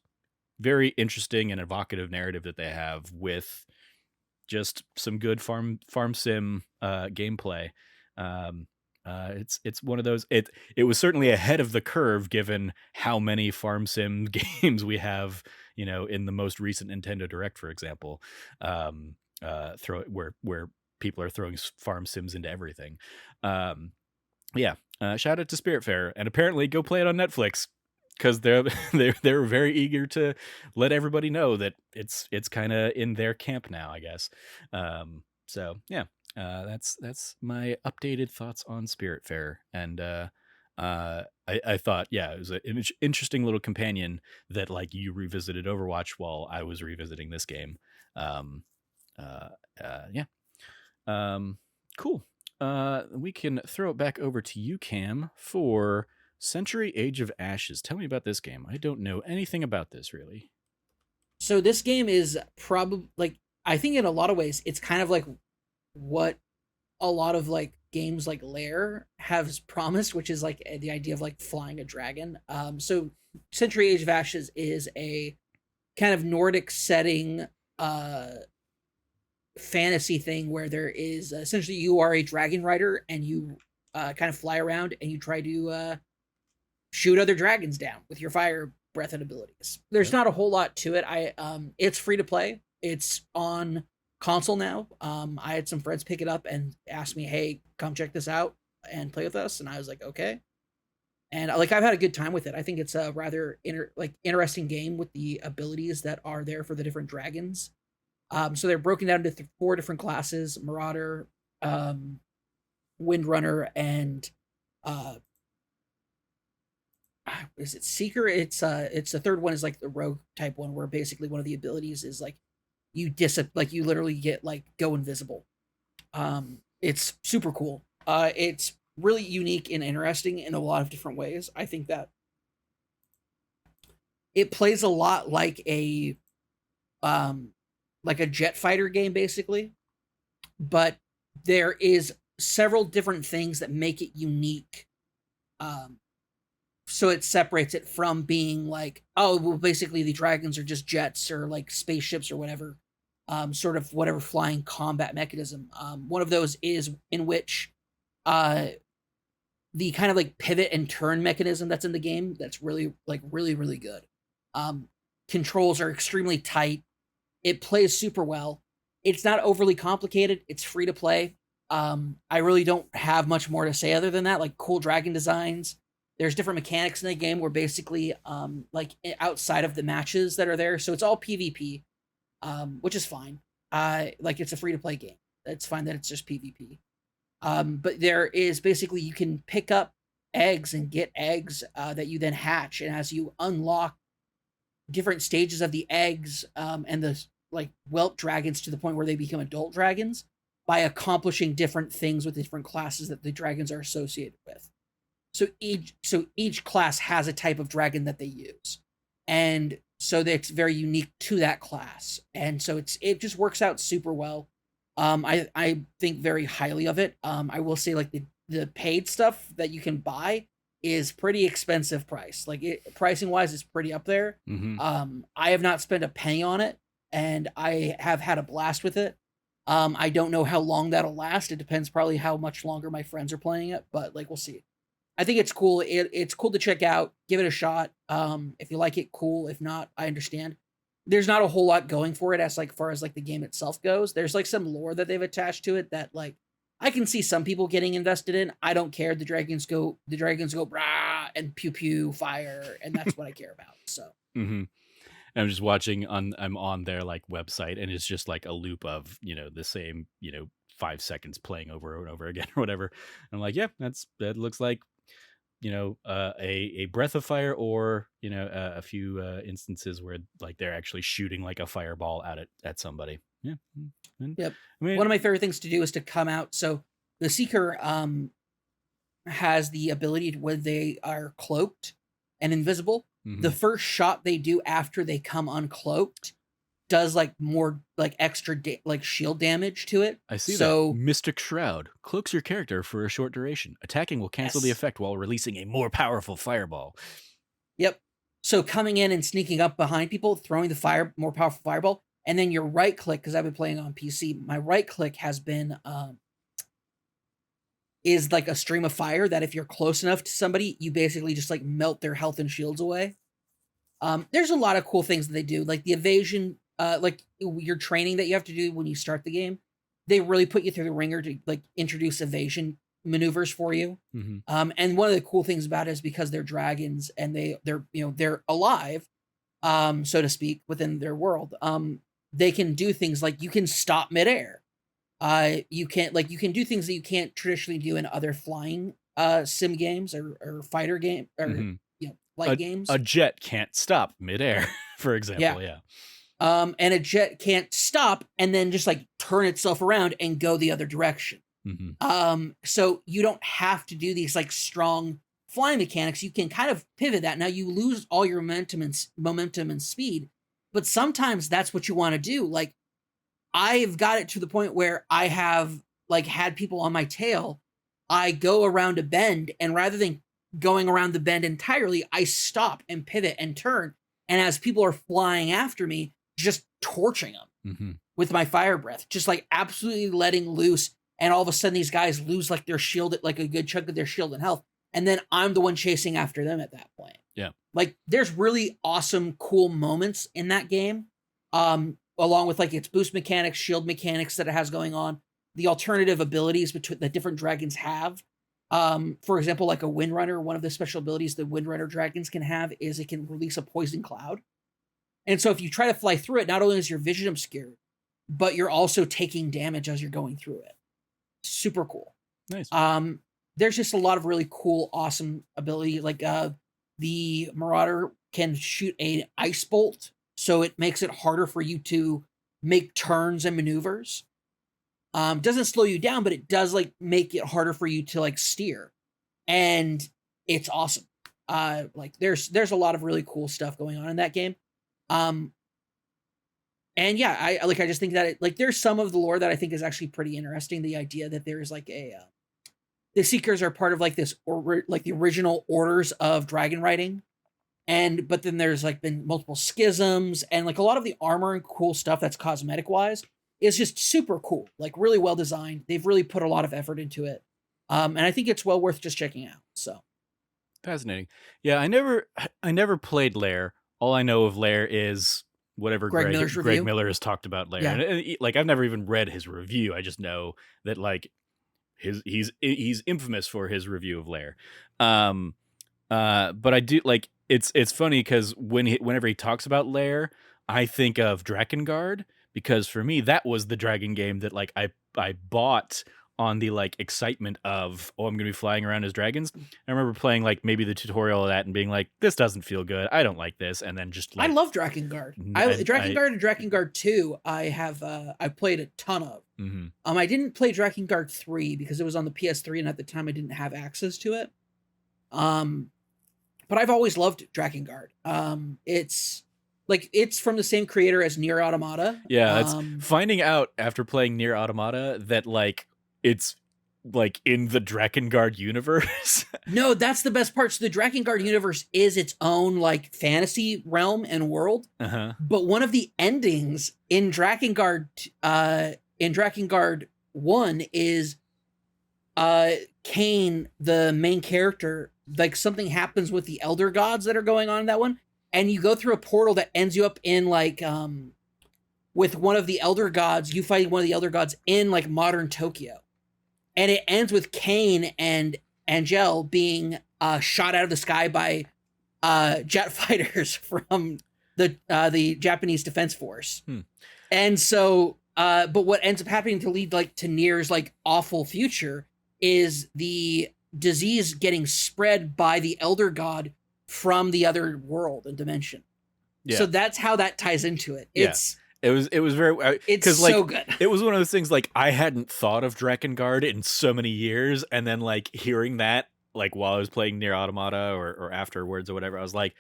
very interesting and evocative narrative that they have with just some good farm sim gameplay. Um, it's one of those. It was certainly ahead of the curve given how many farm sim games we have. In the most recent Nintendo Direct, for example, throw where people are throwing farm sims into everything. Um, yeah, shout out to Spiritfarer, and apparently go play it on Netflix because they're they're very eager to let everybody know that it's kind of in their camp now, I guess. So yeah, that's my updated thoughts on Spiritfarer, and I thought, yeah, it was an interesting little companion that like you revisited Overwatch while I was revisiting this game. Um, uh, yeah, um, cool. We can throw it back over to you, Cam, for Century Age of Ashes. Tell me about this game. I don't know anything about this really. So this game is probably like, I think in a lot of ways it's kind of like what a lot of like games like Lair has promised, which is like the idea of like flying a dragon. So Century Age of Ashes is a kind of Nordic setting uh fantasy thing where there is essentially you are a dragon rider and you kind of fly around and you try to shoot other dragons down with your fire breath and abilities. There's Yep. not a whole lot to it. It's free to play. It's on console now. I had some friends pick it up and ask me, "Hey, come check this out and play with us." And I was like, "Okay." And like I've had a good time with it. I think it's a rather interesting game with the abilities that are there for the different dragons. So they're broken down into four different classes: Marauder, um, Windrunner, and uh, is it Seeker? It's the third one is like the rogue type one, where basically one of the abilities is like like you literally get like go invisible. It's super cool. It's really unique and interesting in a lot of different ways. I think that it plays a lot um like a jet fighter game basically, but there is several different things that make it unique. Um, so it separates it from being like, oh, well, basically the dragons are just jets or like spaceships or whatever, sort of whatever flying combat mechanism. One of those is in which uh, the kind of like pivot and turn mechanism that's in the game that's really like really good. Um, Controls are extremely tight. It plays super well. It's not overly complicated. It's free to play. I really don't have much more to say other than that. Like cool dragon designs. There's different mechanics in the game where basically, like outside of the matches that are there, so it's all PvP, which is fine. Like it's a free to play game. It's fine that it's just PvP. But there is basically you can pick up eggs and get eggs that you then hatch, and as you unlock different stages of the eggs and the like whelp dragons to the point where they become adult dragons by accomplishing different things with different classes that the dragons are associated with. So each class has a type of dragon that they use, and so that's very unique to that class. And so it just works out super well. I think very highly of it. I will say like the paid stuff that you can buy is pretty expensive price. Like pricing wise is pretty up there. Hmm. I have not spent a penny on it and I have had a blast with it. I don't know how long that'll last. It depends probably how much longer my friends are playing it, but like we'll see. I think it's cool. It's cool to check out. Give it a shot. If you like it, cool. If not, I understand. There's not a whole lot going for it as like far as like the game itself goes. There's like some lore that they've attached to it that like I can see some people getting invested in. I don't care. The dragons go brah and pew pew fire, and that's what I care about. So Hmm. I'm just watching I'm on their like website, and it's just like a loop of the same 5 seconds playing over and over again or whatever. And I'm like, yeah, that looks like a breath of fire, or a few instances where like they're actually shooting like a fireball at somebody. Yeah. And yep. I mean, One of my favorite things to do is to come out. So the Seeker, has the ability to, when they are cloaked and invisible, the Mhm. first shot they do after they come uncloaked does like more like extra like shield damage to it. I see that. So Mystic Shroud cloaks your character for a short duration. Attacking will cancel the yes, effect while releasing a more powerful fireball. yep. So coming in and sneaking up behind people, throwing the more powerful fireball, and then your right click, because I've been playing on PC. My right click has been is like a stream of fire that if you're close enough to somebody, you basically just like melt their health and shields away. There's a lot of cool things that they do, like the evasion, like your training that you have to do when you start the game. They really put you through the ringer to like introduce evasion maneuvers for you. Mhm. And one of the cool things about it is because they're dragons and they're alive, so to speak, within their world. They can do things like you can stop midair. You can do things that you can't traditionally do in other flying sim games or fighter game or Mhm. flight A games. a jet can't stop midair, for Yeah. example, yeah. And a jet can't stop and then just like turn itself around and go the other direction. Mhm. So you don't have to do these like strong flying mechanics. You can kind of pivot that. Now you lose all your momentum and speed, but sometimes that's what you want to do. Like I've got it to the point where I have like had people on my tail. I go around a bend, and rather than going around the bend entirely, I stop and pivot and turn. And as people are flying after me, just torching them Mhm. with my fire breath, just like absolutely letting loose. And all of a sudden, these guys lose like their shield, like a good chunk of their shield and health. And then I'm the one chasing after them at that point. Yeah. Like there's really awesome, cool moments in that game. Along with like its boost mechanics, shield mechanics that it has going on, the alternative abilities between that different dragons have. For example, like a Windrunner, one of the special abilities the Windrunner dragons can have is it can release a poison cloud. And so if you try to fly through it, not only is your vision obscured, but you're also taking damage as you're going through it. Super cool. Nice. Um, there's just a lot of really cool, awesome ability. Like the Marauder can shoot a ice bolt, so it makes it harder for you to make turns and maneuvers. Doesn't slow you down, but it does like make it harder for you to like steer, and it's awesome. Like there's a lot of really cool stuff going on in that game. Um, and yeah, I just think that like there's some of the lore that I think is actually pretty interesting. The idea that there's like the Seekers are part of like this or like the original orders of dragon riding, and but then there's like been multiple schisms and like a lot of the armor and cool stuff that's cosmetic wise is just super cool, like really well designed. They've really put a lot of effort into it, and I think it's well worth just checking out. So Fascinating. Yeah, I never played Lair. All I know of Lair is whatever Greg Miller's Greg review, Miller has talked about Lair, yeah, and like I've never even read his review. I just know that like he's infamous for his review of Lair. Um, but I do like it's funny because whenever he talks about Lair, I think of Drakengard because for me that was the dragon game that like I bought on the like excitement of I'm gonna be flying around as dragons. I remember playing like maybe the tutorial of that and being like, this doesn't feel good. I don't like this, and then just I like love Drakengard. I, Drakengard and Drakengard 2 I played a ton of. mhm. I didn't play Drakengard 3 because it was on the PS3 and at the time I didn't have access to it. Um but I've always loved Drakengard. It's from the same creator as Nier Automata. Yeah, that's finding out after playing Near Automata that like it's like in the Drakengard universe. No, that's the best part. So the Drakengard universe is its own like fantasy realm and world. Uh-huh. But one of the endings in Drakengard 1 is Cain, the main character, like something happens with the elder gods that are going on in that one, and you go through a portal that ends you up in like with one of the elder gods, you fighting one of the elder gods in like modern Tokyo. And it ends with Cain and Angel being shot out of the sky by jet fighters from the Japanese Defense Force. And so, but what ends up happening to lead like to Nier's like awful future is the disease getting spread by the elder god from the other world and dimension. Yeah. So that's how that ties into it. Yeah. It was very It's because so like good. it was one of those things like I hadn't thought of Drakengard in so many years, and then like hearing that like while I was playing Near Automata or afterwards or whatever, I was like,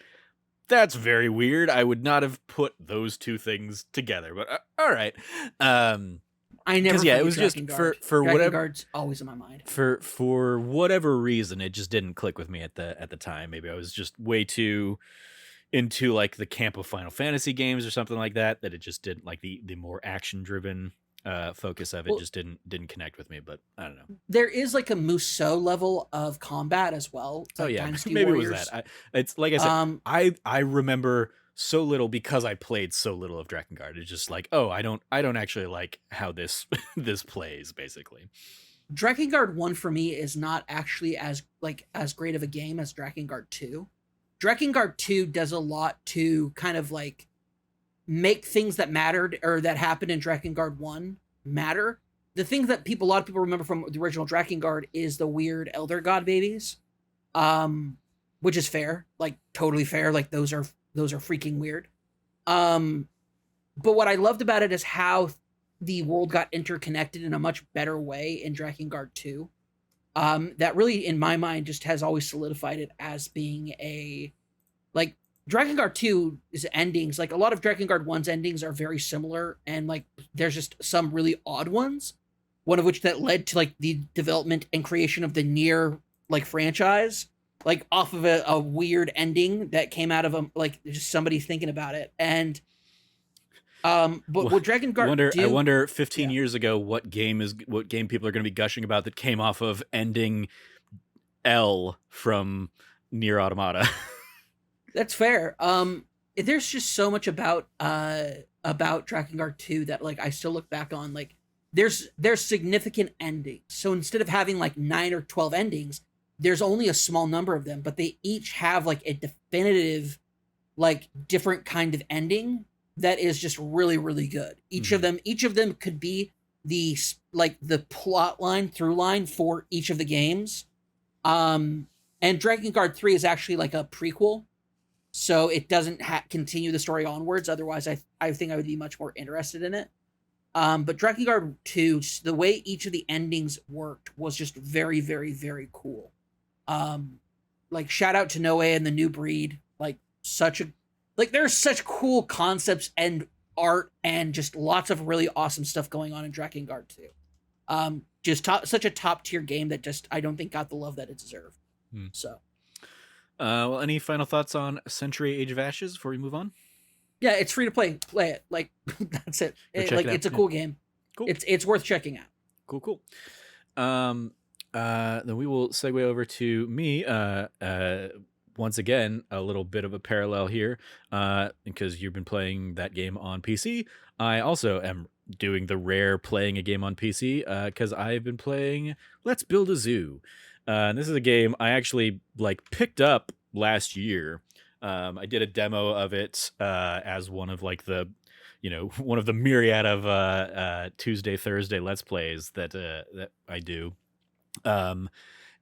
that's very weird. I would not have put those two things together, but all right. I never Because yeah, it forget was just Drakengard. for whatever Drakengard's always in my mind. for whatever reason, it just didn't click with me at the time. Maybe I was just way too into like the camp of Final Fantasy games or something like that. That it just didn't like the more action driven focus of it Well, just didn't connect with me. But I don't know. there is like a Musou level of combat as well. It's Oh like yeah, Dynasty maybe it was that. Warriors. It's like I said, Um, I remember so little because I played so little of Drakengard. It's just like, oh, I don't actually like how this this plays basically. Drakengard 1 for me is not actually as great of a game as Drakengard 2. Drakengard 2 does a lot to kind of like make things that mattered or that happened in Drakengard 1 matter. The thing that a lot of people remember from the original Drakengard is the weird elder god babies. Um which is fair, like totally fair. Like those are freaking weird. Um but what I loved about it is how the world got interconnected in a much better way in Drakengard 2. That really, in my mind, just has always solidified it as being a like Drakengard 2's endings. Like a lot of Drakengard 1's endings are very similar, and like there's just some really odd ones. One of which that led to like the development and creation of the Nier like franchise, like off of a weird ending that came out of like just somebody thinking about it. And but what Drakengard I do, wonder 15 yeah. years ago what game people are going to be gushing about that came off of ending L from Near Automata. That's fair. There's just so much about Drakengard 2 that like I still look back on. Like there's significant endings. So instead of having like 9 or 12 endings, there's only a small number of them, but they each have like a definitive, like different kind of ending that is just really really good. Each of them could be the like the plot line through line for each of the games. And Drakengard 3 is actually like a prequel, so it doesn't continue the story onwards. Otherwise, I think I would be much more interested in it. But Drakengard 2, the way each of the endings worked was just very, very, very cool. Like shout out to Noe and the New Breed. There's such cool concepts and art and just lots of really awesome stuff going on in Drakengard 2. Such a top tier game that just I don't think got the love that it deserved. Hmm. So. Well, any final thoughts on Century Age of Ashes before we move on? Yeah, it's free to play. Play it. Like that's it. It's a cool game. Cool. It's worth checking out. Cool. Then we will segue over to me. Once again, a little bit of a parallel here, because you've been playing that game on PC. I also am doing the rare playing a game on PC, because I've been playing Let's Build a Zoo. And this is a game I actually like picked up last year. I did a demo of it as one of like the, one of the myriad of Tuesday, Thursday Let's Plays that I do.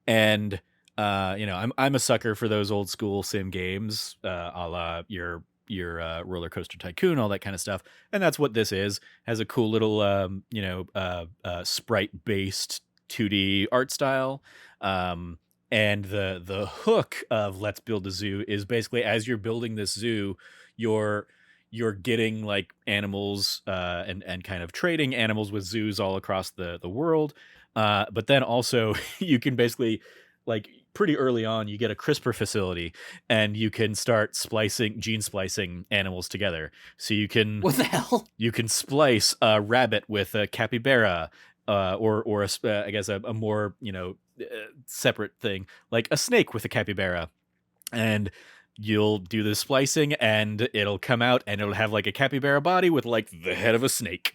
And I'm a sucker for those old school sim games, a la your Roller Coaster Tycoon, all that kind of stuff. And that's what this is. Has a cool little sprite based 2D art style. And the hook of Let's Build a Zoo is basically as you're building this zoo, you're getting like animals and kind of trading animals with zoos all across the world. But then also you can basically like pretty early on you get a CRISPR facility and you can start gene splicing animals together. So What the hell? you can splice a rabbit with a capybara, or I guess a more separate thing like a snake with a capybara, and you'll do the splicing and it'll come out and it'll have like a capybara body with like the head of a snake.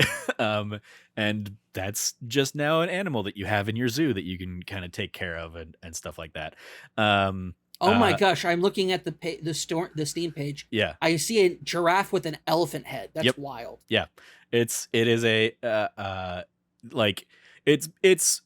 And that's just now an animal that you have in your zoo that you can kind of take care of and stuff like that. Oh my gosh, I'm looking at the Steam page. Yeah. I see a giraffe with an elephant head. That's wild. Yeah. It is a like it's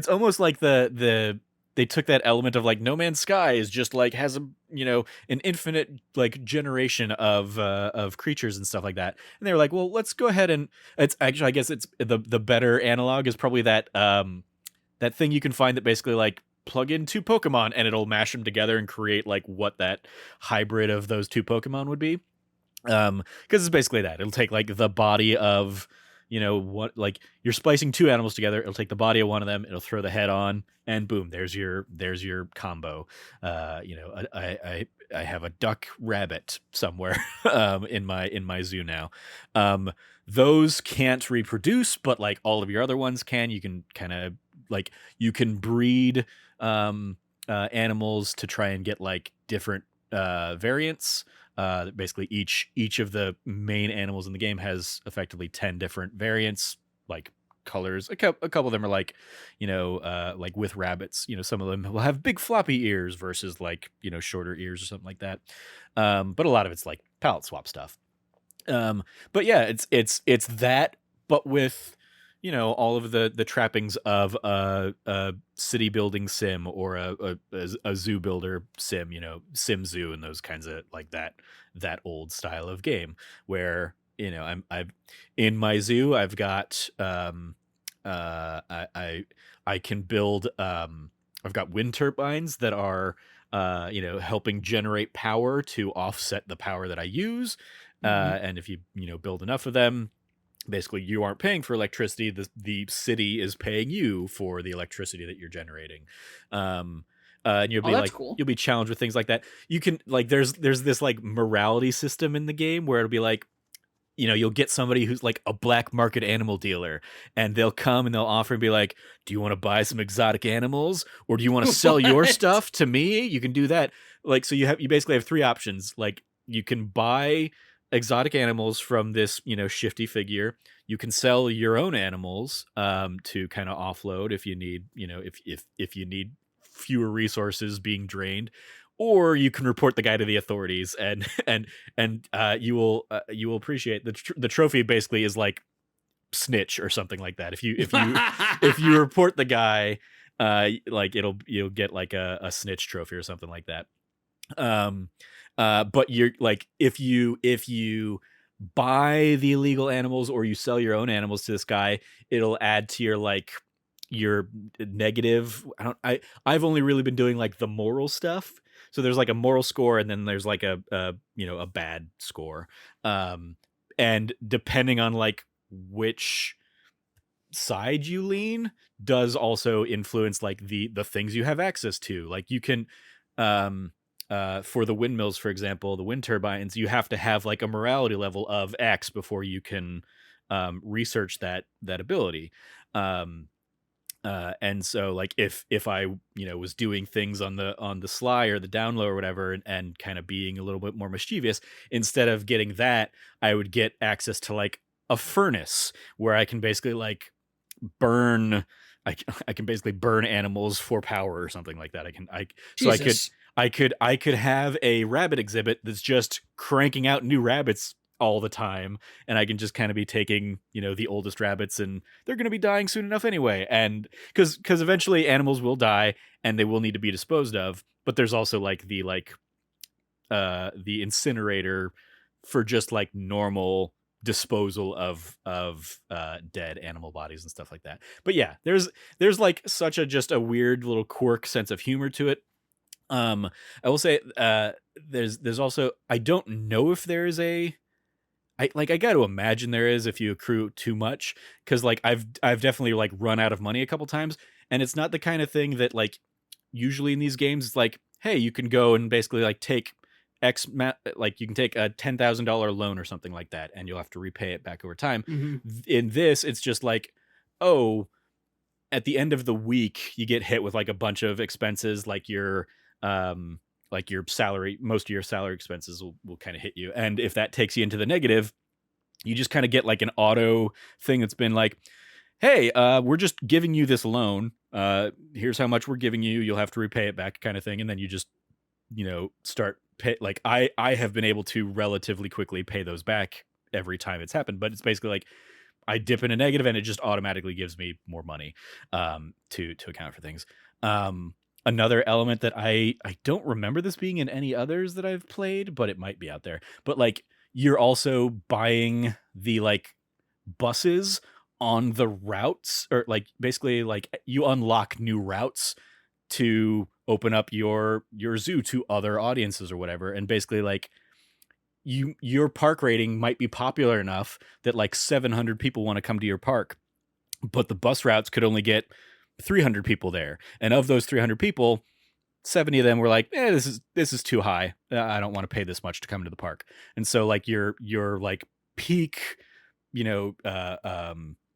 almost like the they took that element of like No Man's Sky is just like has a an infinite like generation of creatures and stuff like that, and they were like, well, let's go ahead and it's actually I guess it's the better analog is probably that that thing you can find that basically like plug in two Pokemon and it'll mash them together and create like what that hybrid of those two Pokemon would be. Because it's basically that it'll take like the body of what like you're splicing two animals together, it'll take the body of one of them, it'll throw the head on, and boom, there's your combo. I have a duck rabbit somewhere in my zoo now. Those can't reproduce, but like all of your other ones can. You can kind of like you can breed animals to try and get like different variants. Basically each of the main animals in the game has effectively 10 different variants, like colors. A couple of them are like with rabbits, some of them will have big floppy ears versus like shorter ears or something like that. But a lot of it's like palette swap stuff. But yeah, it's that, but with all of the trappings of a city building sim or a zoo builder sim, sim zoo, and those kinds of like that old style of game where I've in my zoo I've got I can build I've got wind turbines that are helping generate power to offset the power that I use. Mhm. And if you build enough of them, basically you aren't paying for electricity, the city is paying you for the electricity that you're generating. And Oh, that's cool. you'll be challenged with things like that. You can like there's this like morality system in the game where it'll be like you'll get somebody who's like a black market animal dealer, and they'll come and they'll offer and be like, do you want to buy some exotic animals, or do you want to sell your What? stuff to me? You can do that. Like, so you basically have three options. Like, you can buy exotic animals from this shifty figure. You can sell your own animals to kind of offload if you need if you need fewer resources being drained, or you can report the guy to the authorities, and you will appreciate the trophy basically is like snitch or something like that. If you report the guy, like you'll get like a snitch trophy or something like that. um but you're like if you buy the illegal animals or you sell your own animals to this guy, it'll add to your like your negative. I've only really been doing like the moral stuff, so there's like a moral score and then there's like a bad score. And depending on like which side you lean does also influence like the things you have access to. Like you can um for the windmills, for example, the wind turbines, you have to have like a morality level of X before you can research that ability. um and so like if I was doing things on the sly or the down low or whatever, and kind of being a little bit more mischievous, instead of getting that, I would get access to like a furnace where I can basically like burn. I can basically burn animals for power or something like that. I can I so Jesus. I could have a rabbit exhibit that's just cranking out new rabbits all the time, and I can just kind of be taking the oldest rabbits, and they're going to be dying soon enough anyway, and because eventually animals will die and they will need to be disposed of. But there's also like the incinerator for just like normal disposal of dead animal bodies and stuff like that. But yeah, there's like such a just a weird little quirk sense of humor to it. I will say there's also, I don't know if there is a, I got to imagine there is if you accrue too much, because like I've definitely like run out of money a couple times, and it's not the kind of thing that like usually in these games it's like, hey, you can go and basically like take like you can take a $10,000 loan or something like that, and you'll have to repay it back over time. Mhm. In this, it's just like, oh, at the end of the week you get hit with like a bunch of expenses, um like your salary, most of your salary expenses will kind of hit you, and if that takes you into the negative, you just kind of get like an auto thing that's been like, hey, we're just giving you this loan, here's how much we're giving you, you'll have to repay it back, kind of thing. And then you just start pay. Like I have been able to relatively quickly pay those back every time it's happened, but it's basically like I dip in a negative and it just automatically gives me more money to account for things. another element that I don't remember this being in any others that I've played, but it might be out there. But, like, you're also buying the, like, buses on the routes, or, like, basically, like, you unlock new routes to open up your zoo to other audiences or whatever, and basically, like, your park rating might be popular enough that, like, 700 people wanna come to your park, but the bus routes could only get 300 people there, and of those 300 people, 70 of them were like, this is too high. I don't want to pay this much to come to the park." And so, like, your like peak,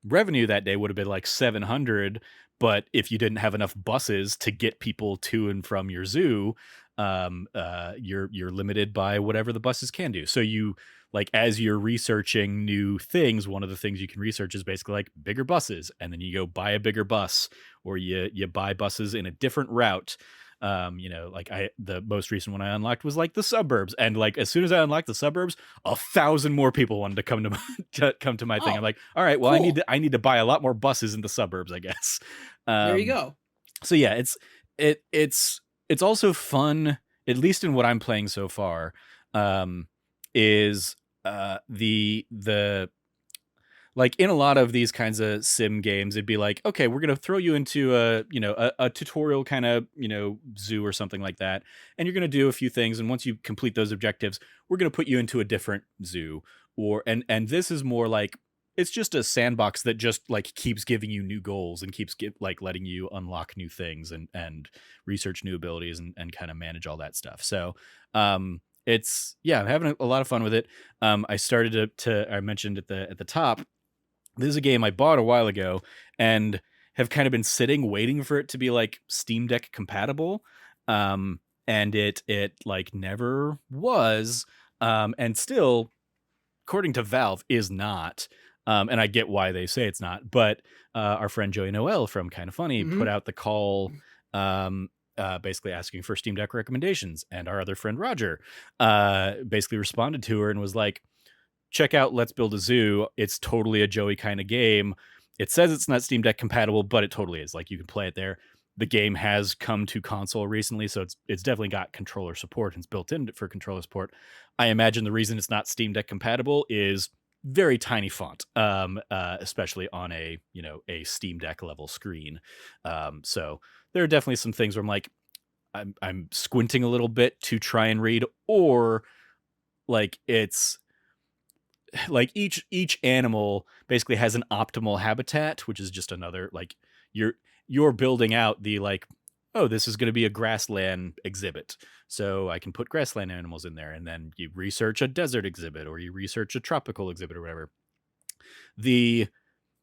revenue that day would have been like 700, but if you didn't have enough buses to get people to and from your zoo, you're limited by whatever the buses can do. So you, like, as you're researching new things, one of the things you can research is basically like bigger buses, and then you go buy a bigger bus, or you buy buses in a different route. Like, the most recent one I unlocked was like the suburbs, and like as soon as I unlocked the suburbs, 1,000 more people wanted to come to come to my thing. I'm Oh, like, all right, well, cool. I need to buy a lot more buses in the suburbs, I guess. There you um go. so yeah, it's also fun, at least in what I'm playing so far. Um is the like, in a lot of these kinds of sim games, it'd be like, okay, we're gonna throw you into a tutorial kind of, zoo or something like that, and you're gonna do a few things, and once you complete those objectives, we're gonna put you into a different zoo. Or and this is more like, it's just a sandbox that just, like, keeps giving you new goals and keeps like letting you unlock new things and research new abilities and kind of manage all that stuff. So it's, yeah, I'm having a lot of fun with it. I started to I mentioned at the top, this is a game I bought a while ago and have kind of been sitting waiting for it to be like Steam Deck compatible. And it like never was. And still, according to Valve, is not. And I get why they say it's not, but our friend Joey Noel from Kind of Funny put Mhm. out the call, basically asking for Steam Deck recommendations, and our other friend Roger basically responded to her and was like, check out Let's Build a Zoo. It's totally a Joey kind of game. It says it's not Steam Deck compatible, but it totally is. Like, you can play it there. The game has come to console recently, so it's definitely got controller support and it's built in for controller support. I imagine the reason it's not Steam Deck compatible is very tiny font, especially on a Steam Deck level screen. So there are definitely some things where I'm like, I'm squinting a little bit to try and read, or like, it's like each animal basically has an optimal habitat, which is just another, like, you're building out the, like, oh, this is going to be a grassland exhibit, so I can put grassland animals in there, and then you research a desert exhibit, or you research a tropical exhibit, or whatever. The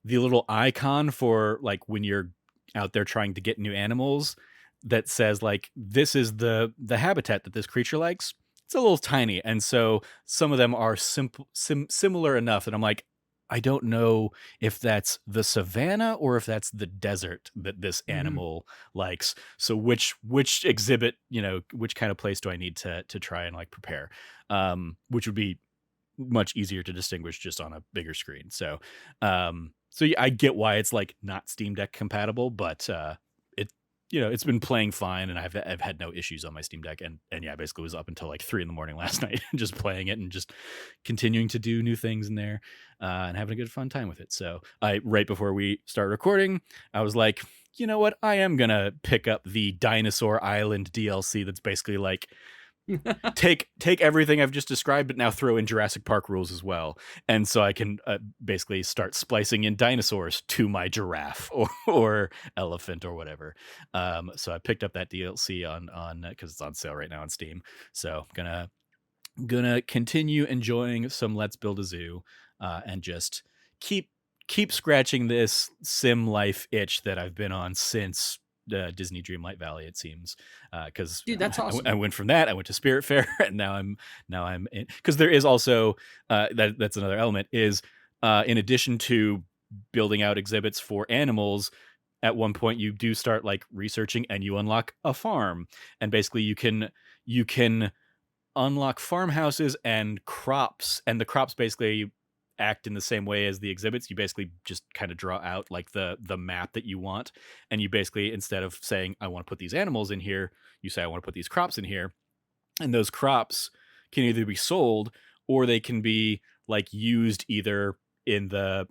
the little icon for, like, when you're out there trying to get new animals, that says, like, this is the habitat that this creature likes, it's a little tiny, and so some of them are similar enough that I'm like, I don't know if that's the savanna or if that's the desert that this Mhm. animal likes. So which exhibit, which kind of place do I need to try and, like, prepare? Which would be much easier to distinguish just on a bigger screen. So yeah, I get why it's, like, not Steam Deck compatible, but it it's been playing fine, and I've had no issues on my Steam Deck, and yeah, basically was up until like 3 in the morning last night just playing it and just continuing to do new things in there, and having a good fun time with it. So I right before we start recording, I was like, you know what? I am gonna pick up the Dinosaur Island DLC that's basically like, take everything I've just described, but now throw in Jurassic Park rules as well, and so I can basically start splicing in dinosaurs to my giraffe or elephant or whatever. So I picked up that DLC on because it's on sale right now on Steam. So gonna continue enjoying some Let's Build a Zoo, and just keep scratching this sim life itch that I've been on since Disney Dreamlight Valley, it seems. Because Dude, that's I awesome. went from that, I went to Spiritfarer, and now I'm in, because there is also that's another element, is in addition to building out exhibits for animals, at one point you do start, like, researching, and you unlock a farm, and basically you can unlock farmhouses and crops, and the crops basically act in the same way as the exhibits. You basically just kind of draw out like the map that you want, and you basically, instead of saying I want to put these animals in here, you say I want to put these crops in here, and those crops can either be sold or they can be like used either in the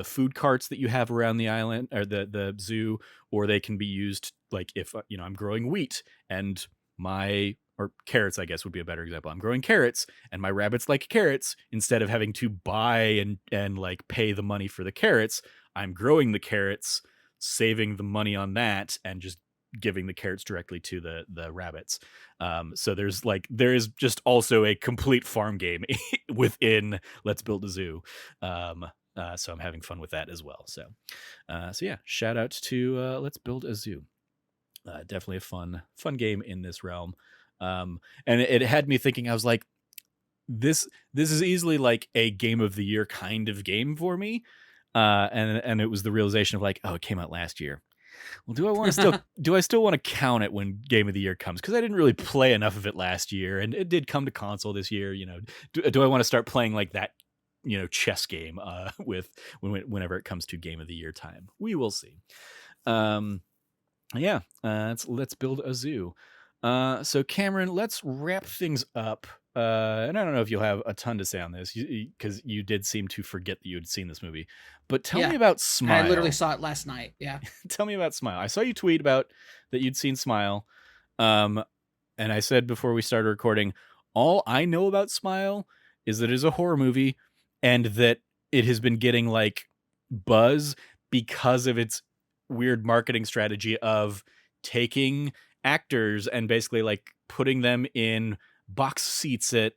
food carts that you have around the island or the zoo, or they can be used like if I'm growing wheat and my or carrots, I guess would be a better example. I'm growing carrots and my rabbits like carrots. Instead of having to buy and like pay the money for the carrots, I'm growing the carrots, saving the money on that, and just giving the carrots directly to the rabbits. So there is just also a complete farm game within Let's Build a Zoo. So I'm having fun with that as well. So yeah, shout out to Let's Build a Zoo. Definitely a fun game in this realm. And it had me thinking. I was like, this is easily like a game of the year kind of game for me. And it was the realization of like, oh, it came out last year. Well, do I still want to count it when Game of the Year comes? Because I didn't really play enough of it last year, and it did come to console this year. Do I want to start playing like that, chess game whenever it comes to Game of the Year time? We will see. Yeah, let's build a zoo. So Cameron, let's wrap things up. And I don't know if you'll have a ton to say on this because you did seem to forget that you had seen this movie. But tell me about Smile. I literally saw it last night. Yeah. Tell me about Smile. I saw you tweet about that you'd seen Smile. And I said before we started recording, all I know about Smile is that it is a horror movie and that it has been getting like buzz because of its weird marketing strategy of taking actors and basically like putting them in box seats at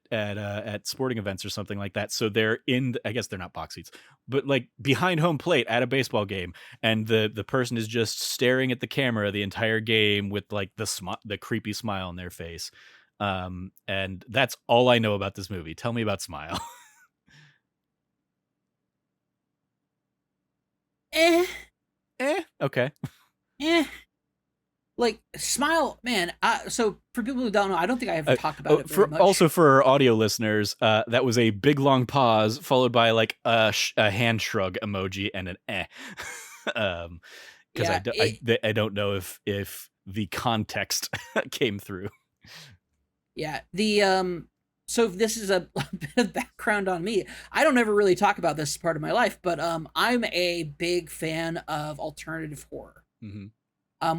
sporting events or something like that. So they're I guess they're not box seats, but like behind home plate at a baseball game, and the person is just staring at the camera the entire game with like the creepy smile on their face. And that's all I know about this movie. Tell me about Smile. Okay. Like Smile, man. So for people who don't know, I don't think I ever talked about it very much. Also for our audio listeners, that was a big long pause followed by like a hand shrug emoji and an because I don't know if the context came through. Yeah. So this is a bit of background on me. I don't ever really talk about this part of my life, but I'm a big fan of alternative horror. Mm-hmm.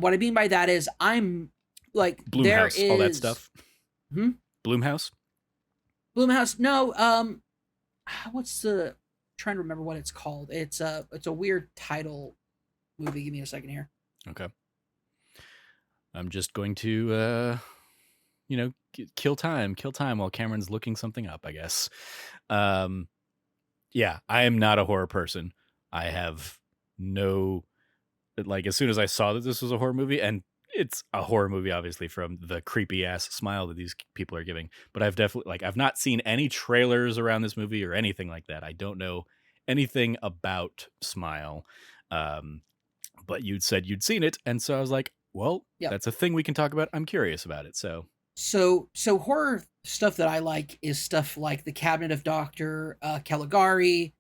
What I mean by that is I'm like Blumhouse, all that stuff. Hmm? Blumhouse? No. What's the? Trying to remember what it's called. It's a weird title movie. Give me a second here. Okay. I'm just going to kill time while Cameron's looking something up, I guess. Yeah, I am not a horror person. I have no. Like, as soon as I saw that this was a horror movie, and it's a horror movie, obviously, from the creepy ass smile that these people are giving, but I've not seen any trailers around this movie or anything like that. I don't know anything about Smile. But you'd said you'd seen it, and so I was like, well, That's a thing we can talk about. I'm curious about it. So horror stuff that I like is stuff like The Cabinet of Dr. Caligari,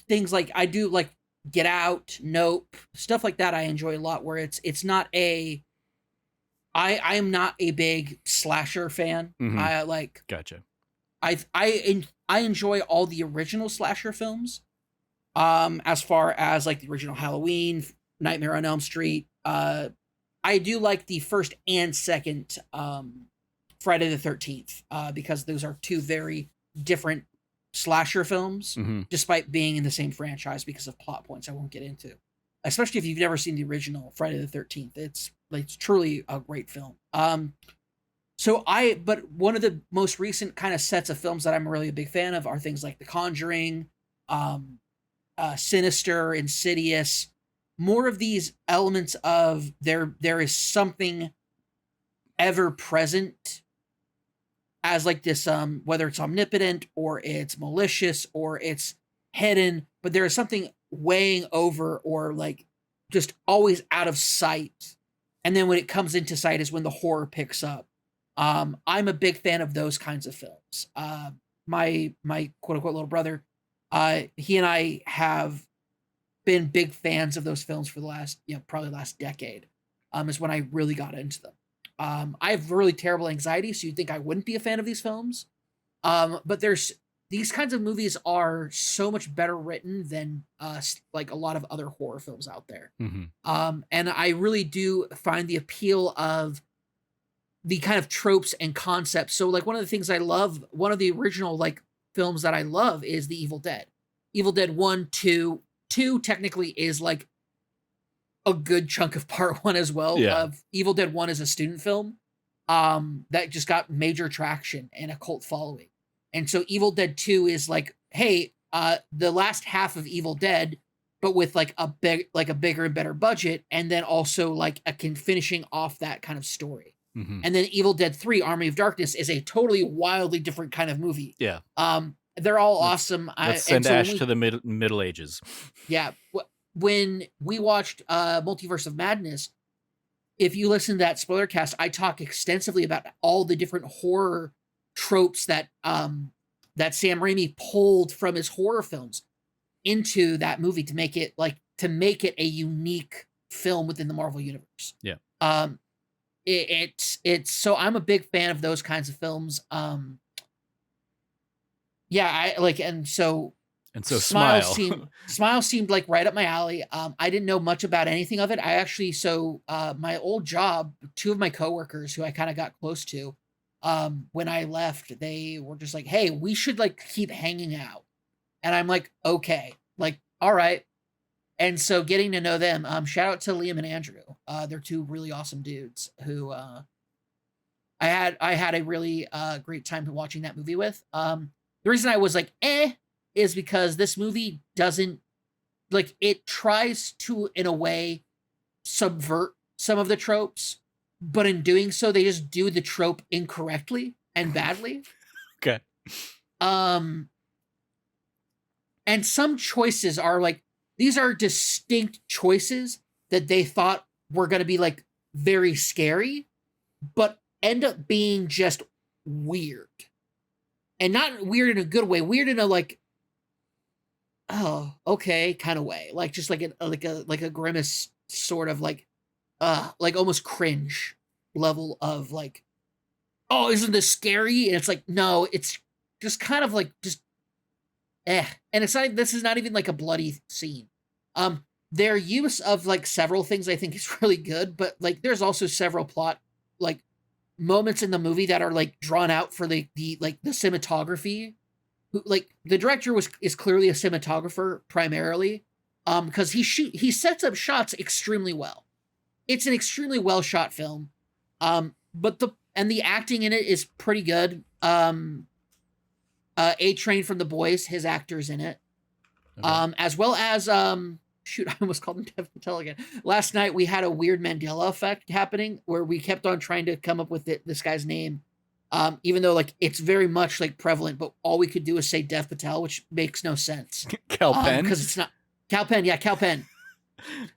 things like I do like Get Out, Nope, stuff like that. I enjoy a lot. Where it's not I am not a big slasher fan. Mm-hmm. I like. Gotcha. I enjoy all the original slasher films. As far as like the original Halloween, Nightmare on Elm Street. I do like the first and second Friday the 13th because those are two very different slasher films, mm-hmm. despite being in the same franchise because of plot points I won't get into. Especially if you've never seen the original Friday the 13th. It's truly a great film. But one of the most recent kind of sets of films that I'm really a big fan of are things like The Conjuring, Sinister, Insidious. More of these elements of there is something ever present as like this, whether it's omnipotent or it's malicious or it's hidden, but there is something weighing over or like just always out of sight. And then when it comes into sight is when the horror picks up. I'm a big fan of those kinds of films. my quote unquote little brother, he and I have been big fans of those films for the last, probably last decade. Is when I really got into them. I have really terrible anxiety, so you'd think I wouldn't be a fan of these films. But there's these kinds of movies are so much better written than like a lot of other horror films out there. Mhm. And I really do find the appeal of the kind of tropes and concepts. So like one of the things I love, one of the original like films that I love is The Evil Dead. Evil Dead 1, 2, 2 technically is like a good chunk of part 1 as well. Yeah. Evil Dead 1 is a student film that just got major traction and a cult following. And so Evil Dead 2 is like, hey, the last half of Evil Dead, but with like a bigger and better budget, and then also like finishing off that kind of story. Mhm. And then Evil Dead 3, Army of Darkness is a totally wildly different kind of movie. Yeah. They're all awesome. Let's send Ash to the Middle Ages. Yeah. When we watched Multiverse of Madness, if you listen to that spoiler cast, I talk extensively about all the different horror tropes that that Sam Raimi pulled from his horror films into that movie to make it a unique film within the Marvel universe. Yeah. It's so I'm a big fan of those kinds of films. Yeah, I like, and so Smile Smile seemed like right up my alley. I didn't know much about anything of it. I actually, my old job, two of my coworkers who I kind of got close to, when I left, they were just like, "Hey, we should like keep hanging out," and I'm like, "Okay, like, all right." And so getting to know them, shout out to Liam and Andrew. They're two really awesome dudes who I had a really great time watching that movie with. The reason I was like, is because this movie doesn't like it tries to, in a way, subvert some of the tropes, but in doing so, they just do the trope incorrectly and badly. Okay. And some choices are like, these are distinct choices that they thought were going to be like very scary, but end up being just weird. And not weird in a good way, weird in a like, oh, okay, kind of way. Like just like a grimace sort of like almost cringe level of like, oh, isn't this scary? And it's like, no, it's just kind of like just and it's not, this is not even like a bloody scene. Their use of like several things I think is really good, but like there's also several plot like moments in the movie that are like drawn out for the cinematography. Like the director is clearly a cinematographer primarily, because he sets up shots extremely well. It's an extremely well shot film, but the acting in it is pretty good. A Train from The Boys, his actor's in it. Okay. As well as shoot, I almost called him Dev Patel again. Last night we had a weird Mandela effect happening where we kept on trying to come up with this guy's name, even though like it's very much like prevalent, but all we could do is say Dev Patel, which makes no sense. Cal Penn, because it's not Cal Penn. Yeah, Cal Penn.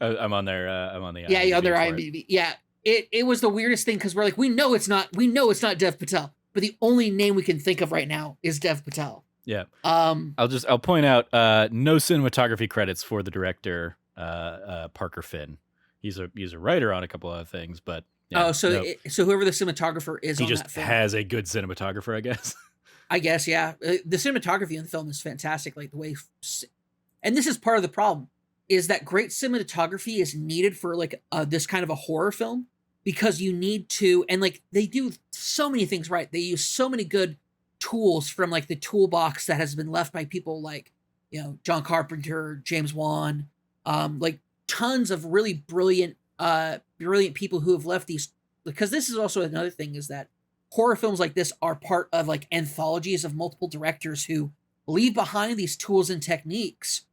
I'm on there. I'm on the yeah, you're on their IMDb. Yeah, it was the weirdest thing because we're like we know it's not Dev Patel, but the only name we can think of right now is Dev Patel. Yeah. I'll point out no cinematography credits for the director Parker Finn. He's a writer on a couple of things, but yeah, so whoever the cinematographer is, he on just that film, has a good cinematographer, I guess. I guess, yeah. The cinematography in the film is fantastic. Like the way, and this is part of the problem, is that great cinematography is needed for like this kind of a horror film because you need to, and like they do so many things right. They use so many good tools from like the toolbox that has been left by people like John Carpenter, James Wan, like tons of really brilliant people who have left these, because this is also another thing is that horror films like this are part of like anthologies of multiple directors who leave behind these tools and techniques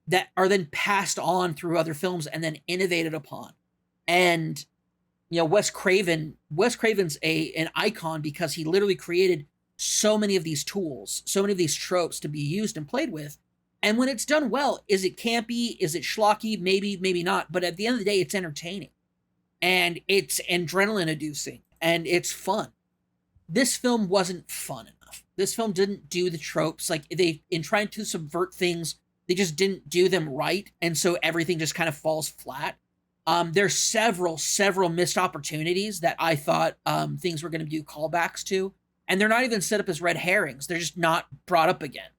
that are then passed on through other films and then innovated upon. And Wes Craven's an icon because he literally created so many of these tools, so many of these tropes to be used and played with. And when it's done well, is it campy? Is it schlocky? Maybe, maybe not. But at the end of the day, it's entertaining. And it's adrenaline inducing. And it's fun. This film wasn't fun enough. enough. This film didn't do the tropes. Like, they, in trying to subvert things, they just didn't do them right, and so everything just kind of falls flat. There's several missed opportunities that I thought things were going to do callbacks to, and they're not even set up as red herrings. They're just not brought up again.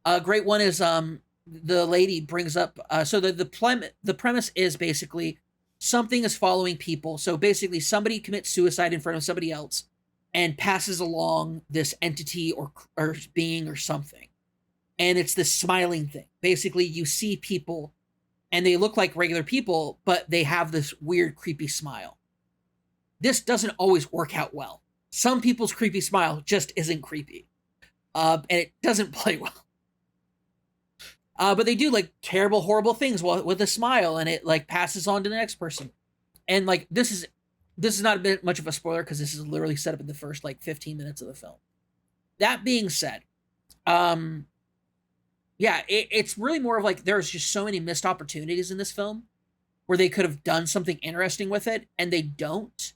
A great one is the lady brings up so the premise is basically something is following people. So basically, somebody commits suicide in front of somebody else and passes along this entity or being or something, and it's this smiling thing. Basically, you see people and they look like regular people, but they have this weird, creepy smile. This doesn't always work out well. Some people's creepy smile just isn't creepy, and it doesn't play well. But they do like terrible, horrible things with a smile, and it like passes on to the next person. And like this is not a bit much of a spoiler because this is literally set up in the first like 15 minutes of the film. That being said, yeah, it's really more of like there's just so many missed opportunities in this film where they could have done something interesting with it, and they don't.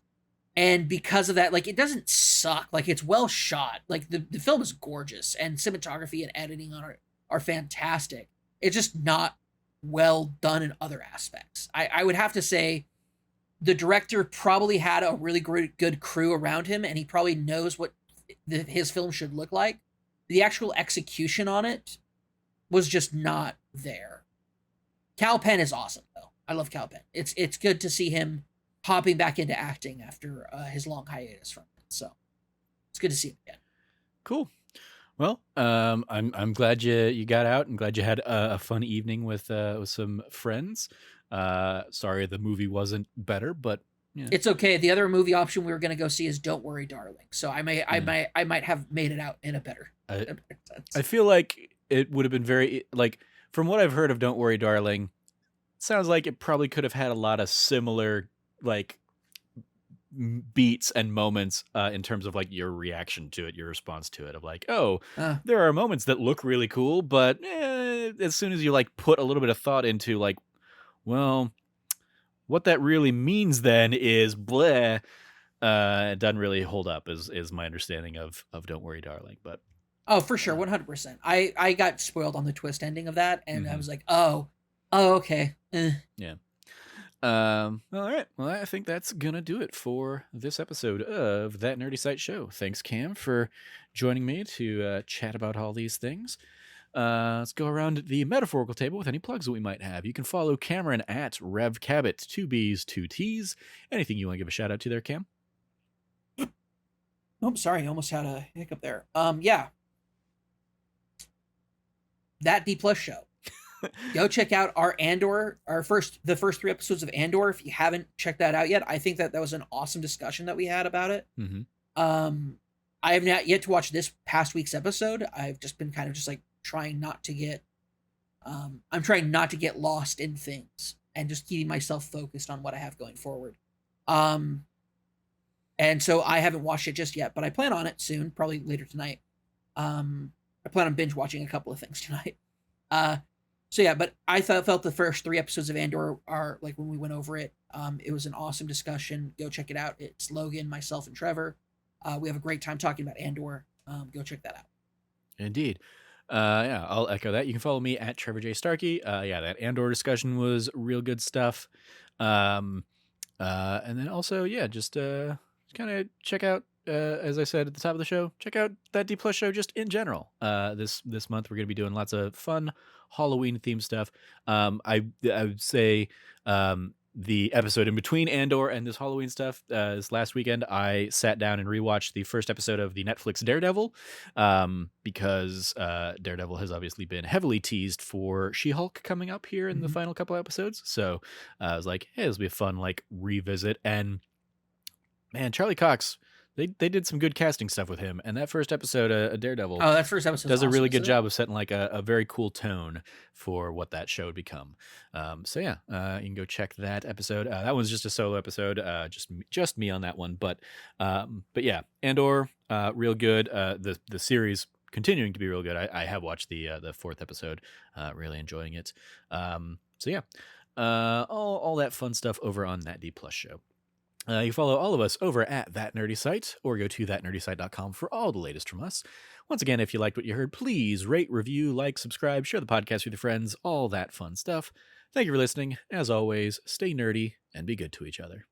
And because of that, like, it doesn't suck. Like, it's well shot. Like, the film is gorgeous, and cinematography and editing on it are fantastic. It's just not well done in other aspects. I would have to say the director probably had a really good crew around him, and he probably knows what his film should look like. The actual execution on it was just not there. Cal Penn is awesome, though. I love Cal Penn. It's good to see him hopping back into acting after his long hiatus from it. So it's good to see him again. Cool. Well, I'm glad you got out. I'm glad you had a fun evening with some friends. Sorry the movie wasn't better, but yeah. It's okay. The other movie option we were going to go see is Don't Worry, Darling. So I might have made it out in a better sense. I feel like it would have been very, like, from what I've heard of Don't Worry, Darling, it sounds like it probably could have had a lot of similar, like, beats and moments in terms of, like, your reaction to it, your response to it, of like, oh, there are moments that look really cool, but as soon as you, like, put a little bit of thought into, like, well, what that really means then is bleh, it doesn't really hold up, is my understanding of Don't Worry, Darling. But oh, for sure, 100%. I got spoiled on the twist ending of that, and I was like, oh, okay. Yeah. All right. Well, I think that's gonna do it for this episode of That Nerdy Site Show. Thanks, Cam, for joining me to chat about all these things. Let's go around the metaphorical table with any plugs that we might have. You can follow Cameron at Rev Cabot, 2 B's, 2 T's. Anything you want to give a shout out to there, Cam? Oh, sorry, I almost had a hiccup there. Yeah. That D Plus show. Go check out our Andor, the first 3 episodes of Andor. If you haven't checked that out yet, I think that was an awesome discussion that we had about it. Mm-hmm. I have not yet to watch this past week's episode. I've just been kind of just like trying not to get, I'm trying not to get lost in things and just keeping myself focused on what I have going forward. And so I haven't watched it just yet, but I plan on it soon, probably later tonight. I plan on binge watching a couple of things tonight. So yeah, but I felt the first 3 episodes of Andor are like when we went over it. It was an awesome discussion. Go check it out. It's Logan, myself, and Trevor. We have a great time talking about Andor. Go check that out. Indeed. Yeah, I'll echo that. You can follow me at Trevor J. Starkey. Yeah, that Andor discussion was real good stuff. And then also, yeah, just kind of check out, as I said at the top of the show, check out that D Plus show just in general. This month we're going to be doing lots of fun Halloween themed stuff. I would say the episode in between Andor and this Halloween stuff, this last weekend, I sat down and rewatched the first episode of the Netflix Daredevil, because Daredevil has obviously been heavily teased for She-Hulk coming up here in the final couple episodes. So I was like, hey, this will be a fun like revisit. And man, Charlie Cox, they did some good casting stuff with him, and that first episode of Daredevil, that first episode does a really awesome, good job of setting like a very cool tone for what that show would become. So yeah, you can go check that episode. That one's just a solo episode, just me on that one. But yeah, Andor, real good. The series continuing to be real good. I have watched the 4th episode, really enjoying it. So yeah, all that fun stuff over on that D Plus show. You follow all of us over at That Nerdy Site, or go to thatnerdysite.com for all the latest from us. Once again, if you liked what you heard, please rate, review, like, subscribe, share the podcast with your friends, all that fun stuff. Thank you for listening. As always, stay nerdy and be good to each other.